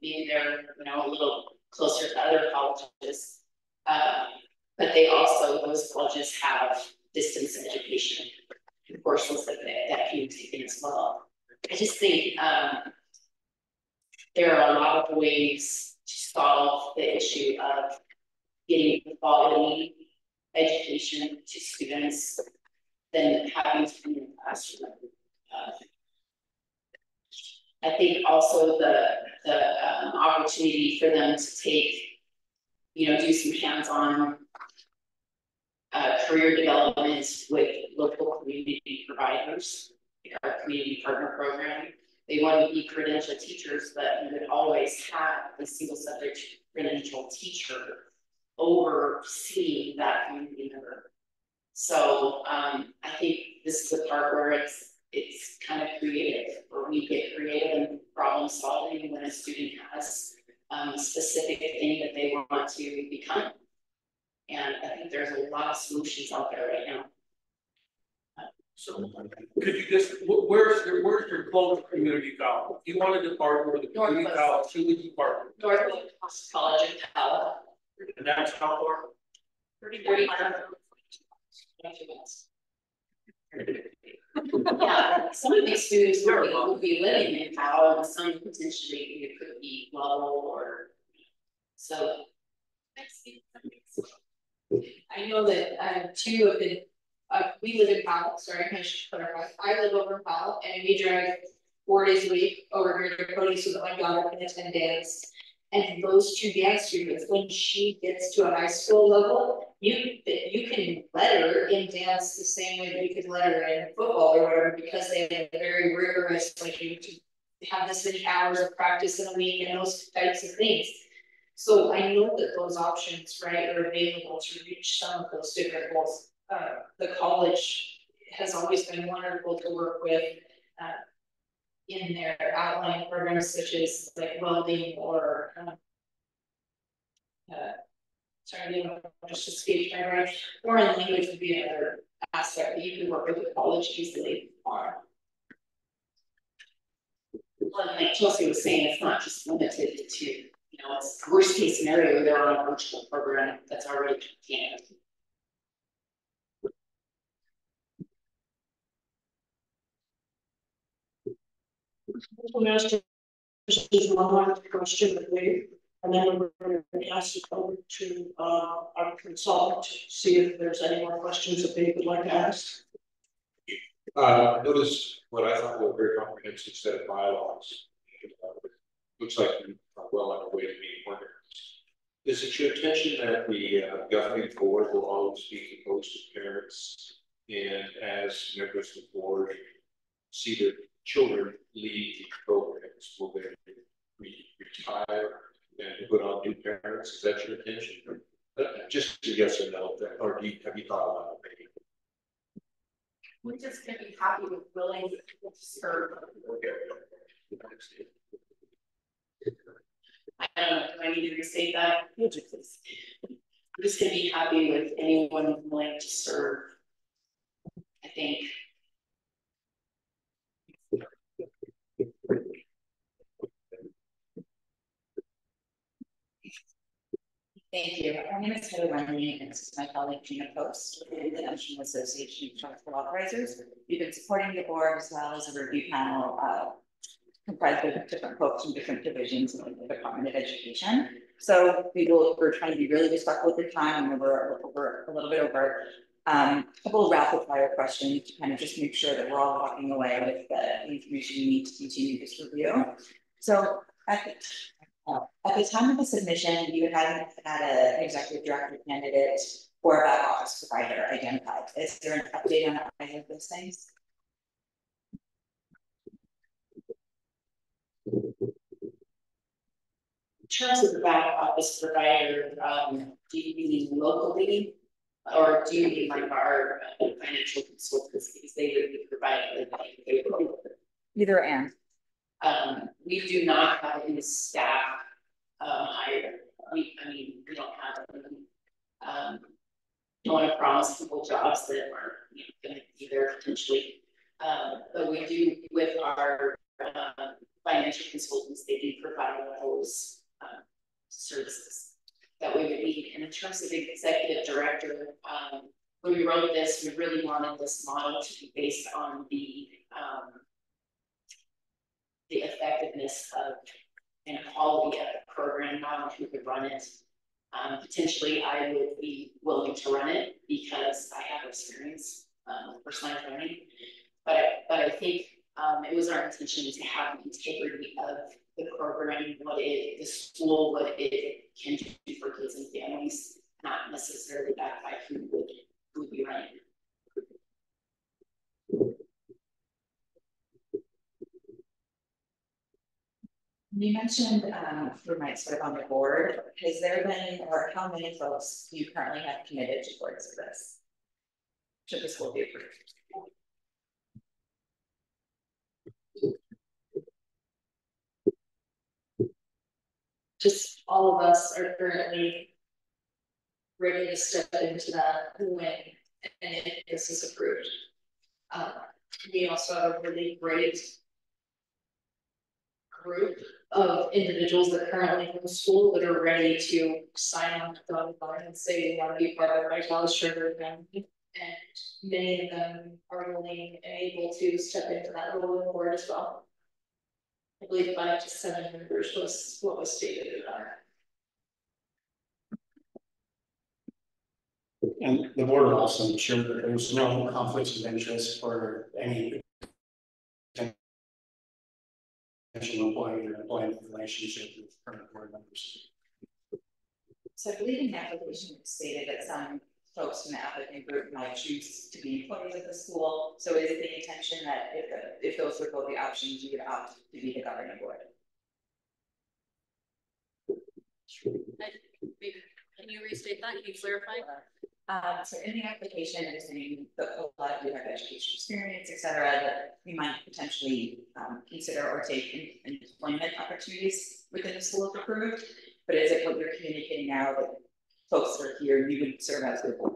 Maybe they're, you know, a little closer to other colleges, but they also, those colleges have distance education courses that can be taken as well. I just think there are a lot of ways to solve the issue of getting quality education to students than having to be in the classroom. I think also the opportunity for them to take, you know, do some hands-on career development with local community providers, like our community partner program. They want to be credentialed teachers, but you would always have a single subject credentialed teacher overseeing that community member. So I think this is the part where it's kind of creative, where we get creative and problem solving when a student has a specific thing that they want to become. And I think there's a lot of solutions out there right now. So could you just, where's your close community college? You wanted to partner with the community college, who would you partner? Northwest College in Pella. And that's how far? 30 minutes. Yeah, some of these students will be living in Powell, and some potentially it could be Lovell or so. I know that two of the we live in Powell, sorry, I should clarify. I live over in Powell and we drive 4 days a week over here to Cody so that my daughter can attend dance. And those two dance students, when she gets to a high school level, you can let her in dance the same way that you could let her in football or whatever, because they have very rigorous, like you have this many hours of practice in a week and those types of things. So I know that those options, right, are available to reach some of those different goals. The college has always been wonderful to work with in their outline programs, such as like welding or sorry, just escaped my brain. Foreign language would be another aspect that you can work with the college easily on. Well, like Chelsea was saying, it's not just limited to, you know, it's worst case scenario, they're on a virtual program that's already canned. Master, this is one last question with me, and then we're going to ask it over to our consultant to see if there's any more questions that they would like to ask. Notice what I thought were a very comprehensive set of bylaws. Looks like we are well on our way to meeting orders. Is it your intention that the governing board will always be composed of parents, and as members of the board see their children lead these programs, will they retire and put on new parents? Is that your intention? Just a yes or no, or have you thought about it? Maybe? We're just going to be happy with willing to serve. Okay. I don't know, do I need to restate that? I'm just going to be happy with anyone willing to serve. I think name is Heather Running, and this is my colleague Gina Post with the National Association of Transport Authorizers. We've been supporting the board as well as a review panel comprised of different folks from different divisions of the Department of Education. So we're trying to be really respectful of your time, and we're a little bit over. A couple of rapid fire questions to kind of just make sure that we're all walking away with the information you need to continue this review. So at the time of the submission, you had an executive director candidate or a back office provider identified. Is there an update on any of those things? In terms of the back office provider, do you mean locally, or do you mean like our financial consultants, because they would be provided by payroll? Either and. We do not have any staff hired. We don't have any. Don't want to promise people jobs that are going to be there potentially. But we do with our financial consultants. They do provide those services that we would need. And in terms of the executive director, when we wrote this, we really wanted this model to be based on the effectiveness of and quality of the program, not on who could run it. Potentially, I would be willing to run it because I have experience with personalized learning. But I think it was our intention to have the integrity of the program, the school, what it can do for kids and families, not necessarily backed by who would be running it. You mentioned you might serve on the board. Has there been, or how many folks do you currently have committed towards this? Should the school be approved? Just all of us are currently ready to step into that when and if this is approved. We also have a really great group of individuals that currently in the school that are ready to sign on the dotted line and say they want to be part of Vital's Sugar family. And many of them are willing and able to step into that role in the board as well. I believe 5 to 7 members was what was stated in our. And the board will also ensure that there's no conflicts of interest for any potential employee or employment relationship with current board members. So I believe in the application it stated that some folks in the applicant group might choose to be employees of the school. So is it the intention that if those were both the options, you would opt to be the governing board? Can you restate that? Can you clarify? So in the application, it is saying that a lot of you have education experience, et cetera, that we might potentially consider or take employment opportunities within the school if approved. But is it what you're communicating now that folks are here, you would serve as the board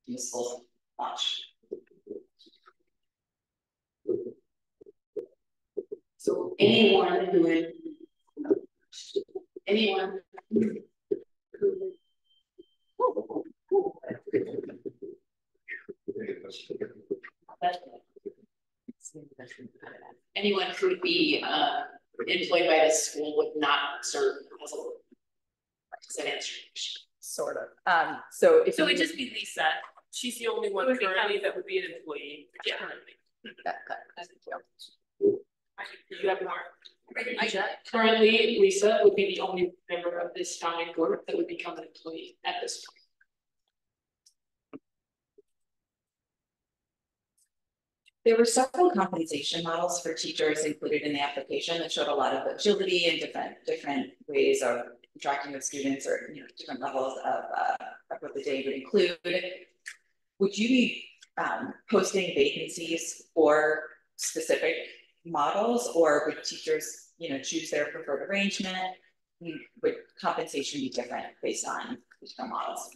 the school launch? So anyone who would be employed by the school would not serve as a board. Does that answer your question? Sort of. So it would just be Lisa. She's the only one currently that would be an employee. Yeah. You have more. Currently, Lisa would be the only member of this founding board that would become an employee at this point. There were several compensation models for teachers included in the application that showed a lot of agility and different ways of interacting with students, or different levels of what the day would include. Would you be posting vacancies for specific models, or would teachers choose their preferred arrangement? Would compensation be different based on different models?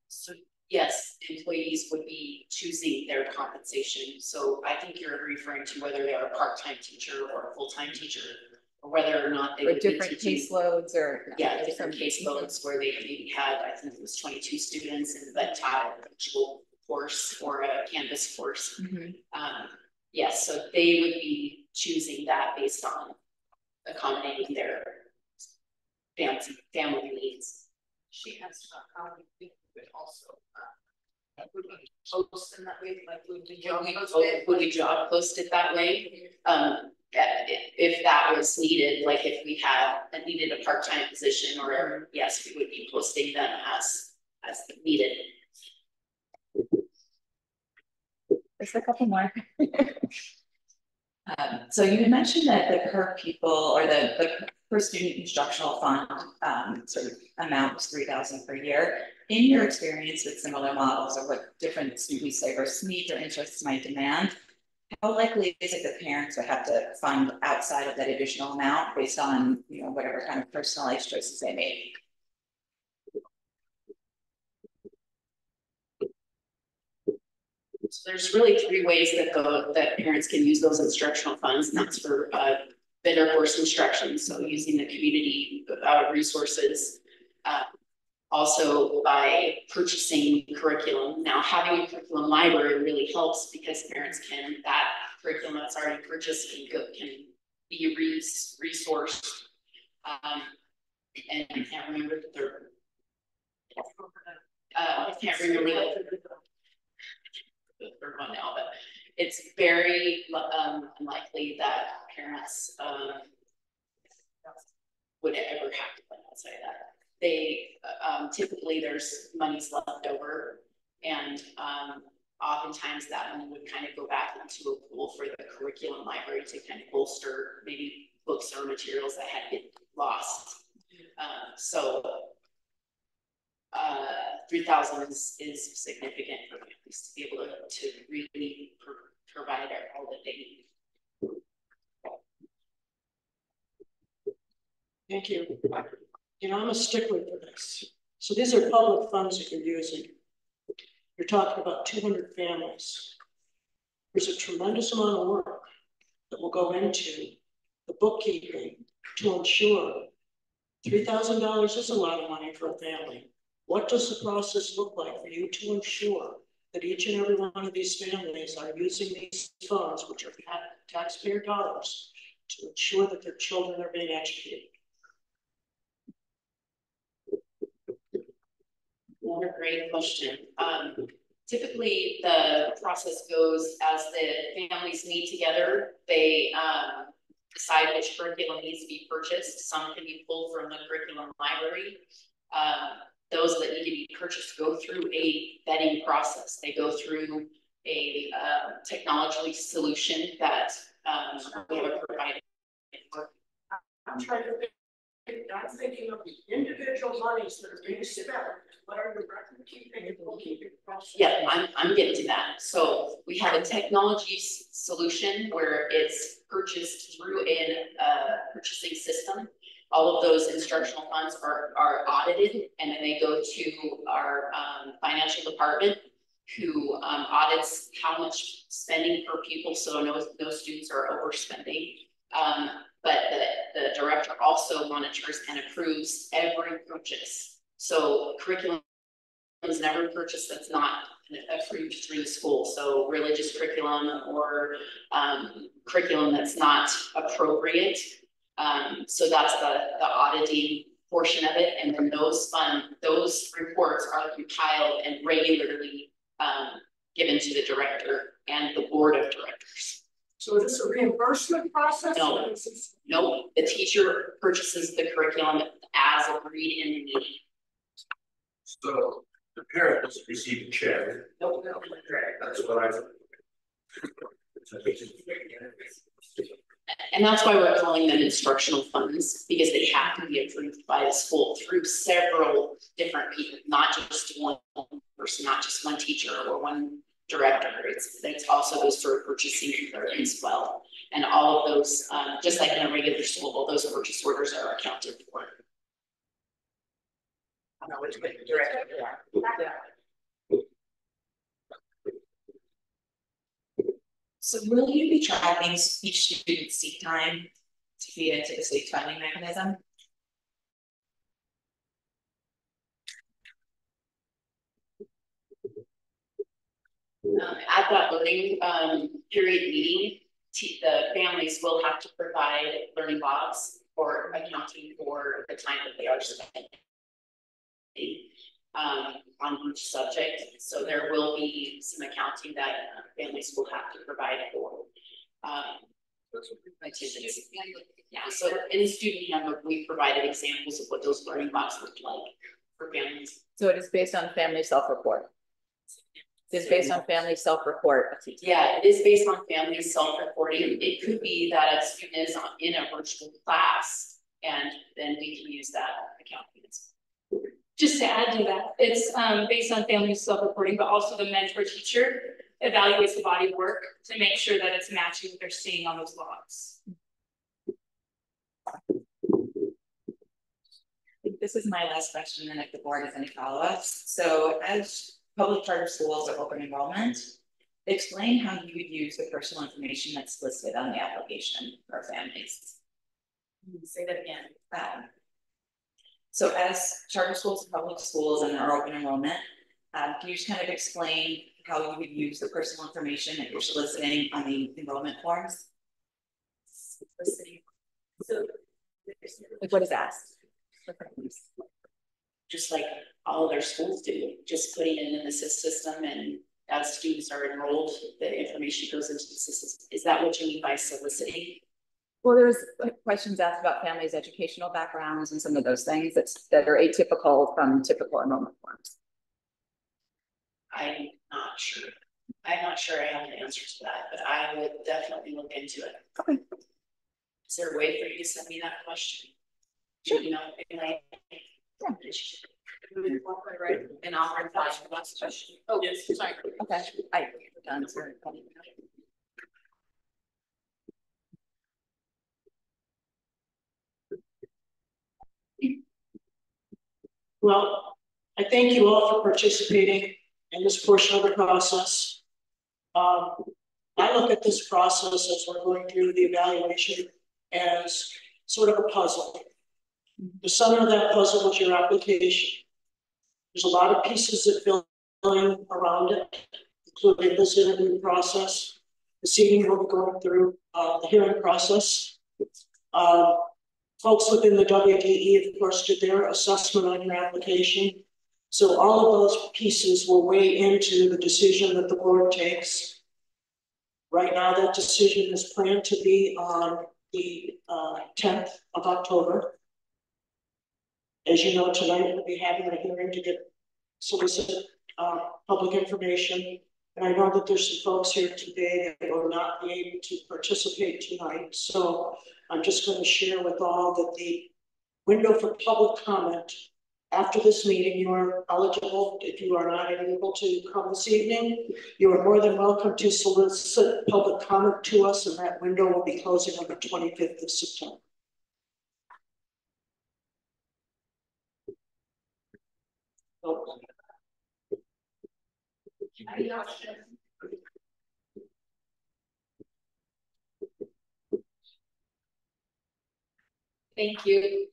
So yes, employees would be choosing their compensation. So I think you're referring to whether they're a part-time teacher or a full-time teacher, or whether or not they Or would be different teaching. caseloads or. Yeah, different caseloads where they maybe had, I think it was 22 students and but taught a virtual course or a Canvas course. Yes, so they would be choosing that based on accommodating their family needs. She asked about how we would also post in that way, like would we job posted that way? If that was needed, like if we needed a part-time position, or yes, we would be posting them as needed. There's a couple more. So you had mentioned that the per pupil or the per student instructional fund sort of amount was $3,000 per year. In your experience with similar models or what different students' diverse needs or interests might demand, how likely is it that parents would have to fund outside of that additional amount based on, you know, whatever kind of personalized choices they made? So there's really 3 ways that parents can use those instructional funds, and that's for better course instruction. So using the community resources, also by purchasing curriculum. Now having a curriculum library really helps because parents can, that curriculum that's already purchased can be resourced. And I can't remember the third. I can't remember the third one now, but it's very unlikely that parents would ever have to plan outside that. They typically there's money's left over, and oftentimes that money would kind of go back into a pool for the curriculum library to kind of bolster maybe books or materials that had been lost. So 3,000 is significant for families to be able to really provide all that they need. Thank you. You know, I'm a stickler for this. So these are public funds that you're using. You're talking about 200 families. There's a tremendous amount of work that will go into the bookkeeping to ensure $3,000 is a lot of money for a family. What does the process look like for you to ensure that each and every one of these families are using these funds, which are taxpayer dollars, to ensure that their children are being educated? Another great question. Typically, the process goes as the families meet together. They decide which curriculum needs to be purchased. Some can be pulled from the curriculum library. Those that need to be purchased go through a vetting process. They go through a technology solution that we have provided. I'm trying to think. I'm thinking of the individual monies that are being spent. What are the record keeping and bookkeeping process? Yeah, I'm getting to that. So we have a technology solution where it's purchased through a purchasing system. All of those instructional funds are audited, and then they go to our financial department, who audits how much spending per pupil, so no students are overspending. But the director also monitors and approves every purchase. So curriculum is never purchased that's not approved through the school. So religious curriculum or curriculum that's not appropriate. So that's the auditing portion of it. And then those reports are compiled and regularly given to the director and the board of directors. So is this a reimbursement process? No, no, the teacher purchases the curriculum as agreed in the meeting. So the parent doesn't receive a check. Nope. That's what I. And that's why we're calling them instructional funds, because they have to be approved by the school through several different people, not just one person, not just one teacher or one director. It's also goes through a purchasing authority as well. And all of those, just like in a regular school, those purchase orders are accounted for. I know which way the director. So will you be tracking each student's seat time to feed into the state funding mechanism? At that learning period meeting, the families will have to provide learning logs for accounting for the time that they are spending on each subject. So there will be some accounting that families will have to provide for activities. Yeah, so in the student handbook, we provided examples of what those learning logs look like for families. So it is based on family self-report. It's based on family self-report. Yeah, it is based on family self-reporting. It could be that a student is in a virtual class, and then we can use that accounting. Just to add to that, it's based on family self-reporting, but also the mentor teacher evaluates the body of work to make sure that it's matching what they're seeing on those logs. This is my last question, and if the board has any follow-ups. So as public charter schools are open enrollment, explain how you would use the personal information that's listed on the application for families. Say that again. So as charter schools and public schools and our open enrollment, can you just kind of explain how you would use the personal information that you're soliciting on the enrollment forms? Soliciting. So, like what is asked? Just like all of their schools do, just putting it in the system, and as students are enrolled, the information goes into the system. Is that what you mean by soliciting? Well, there's questions asked about families' educational backgrounds and some of those things that are atypical from typical enrollment forms. I'm not sure. I'm not sure I have an answer to that, but I would definitely look into it. Okay. Is there a way for you to send me that question? Sure. You know, right? And I'll reply to that question. Oh, yes, sorry. Okay. I done, sorry. Well, I thank you all for participating in this portion of the process. I look at this process as we're going through the evaluation as sort of a puzzle. The center of that puzzle is your application. There's a lot of pieces that fill in around it, including this interview process. This evening we'll be going through the hearing process. Folks within the WDE, of course, did their assessment on your application. So all of those pieces will weigh into the decision that the board takes. Right now, that decision is planned to be on the 10th of October. As you know, tonight we'll be having a hearing to get solicit public information. And I know that there's some folks here today that will not be able to participate tonight. So I'm just going to share with all that the window for public comment after this meeting, you are eligible. If you are not able to come this evening, you are more than welcome to solicit public comment to us, and that window will be closing on the 25th of September. Thank you.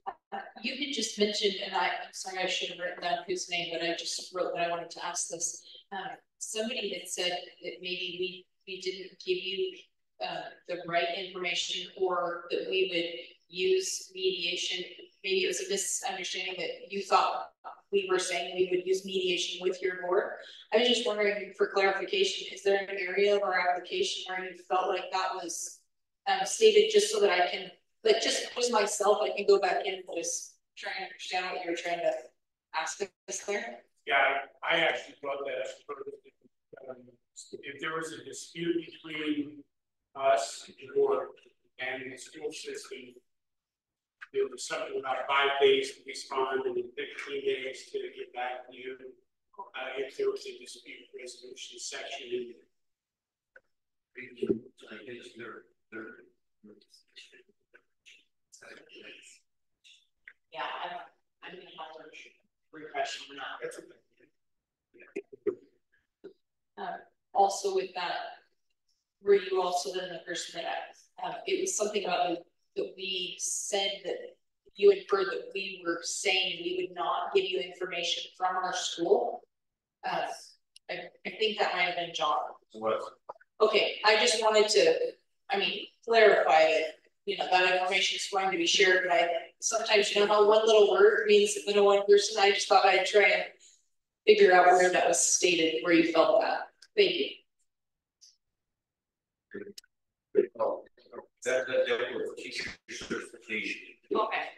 You had just mentioned, and I'm sorry, I should have written down whose name, but I just wrote that I wanted to ask this. Somebody had said that maybe we didn't give you the right information, or that we would use mediation. Maybe it was a misunderstanding that you thought we were saying we would use mediation with your board. I was just wondering for clarification, is there an area of our application where you felt like that was stated, just so that I can, like, just myself, I can go back in and just try and understand what you were trying to ask us there? Yeah, I actually brought that up. If there was a dispute between us, the board, and the school system, there was something about 5 days to respond and 15 days to get back to you. If there was a dispute resolution section in there. Yeah, I'm gonna have to refresh on that. Also with that, were you also then the person that, it was something about that we said that you inferred that we were saying we would not give you information from our school? I think that might have been John. What? Okay, I just wanted to, clarify that, that information is going to be shared, but sometimes, how one little word means that no one person, I just thought I'd try and figure out where that was stated, where you felt that. Thank you. That was teacher certification. Okay.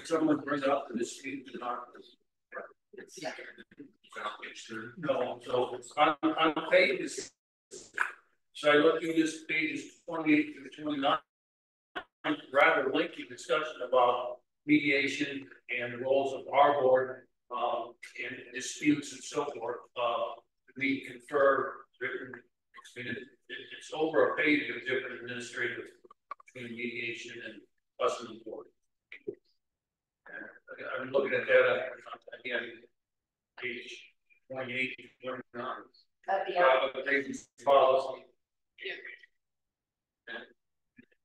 Someone brings up the dispute. No, so on pages. So I look at this pages 28 through 29. Rather lengthy discussion about mediation and the roles of our board in disputes and so forth. We confer written. It's over a page of different administrative between mediation and us and the board. I'm looking at that again, page 28 to 29. Pages policy.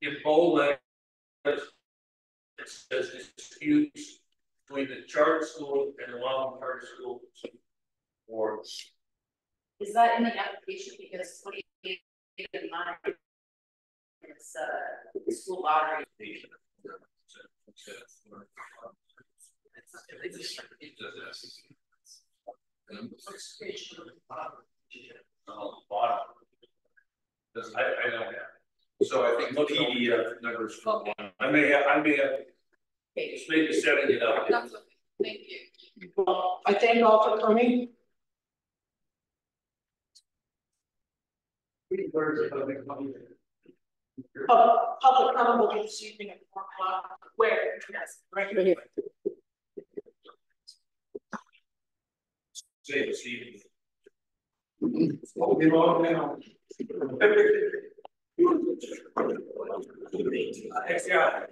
In bold letters, it says disputes between the charter school and the Wildwood Charter School boards. Is that in the application? Because what do you keep in mind? It's school lottery. I don't have. So I think looking at the numbers from one. I may have maybe setting it up. That's okay. Thank you. Well, I thank all for coming. Public comment will be this evening at 4 o'clock. Where? Yes, right here. Say this evening. Yeah.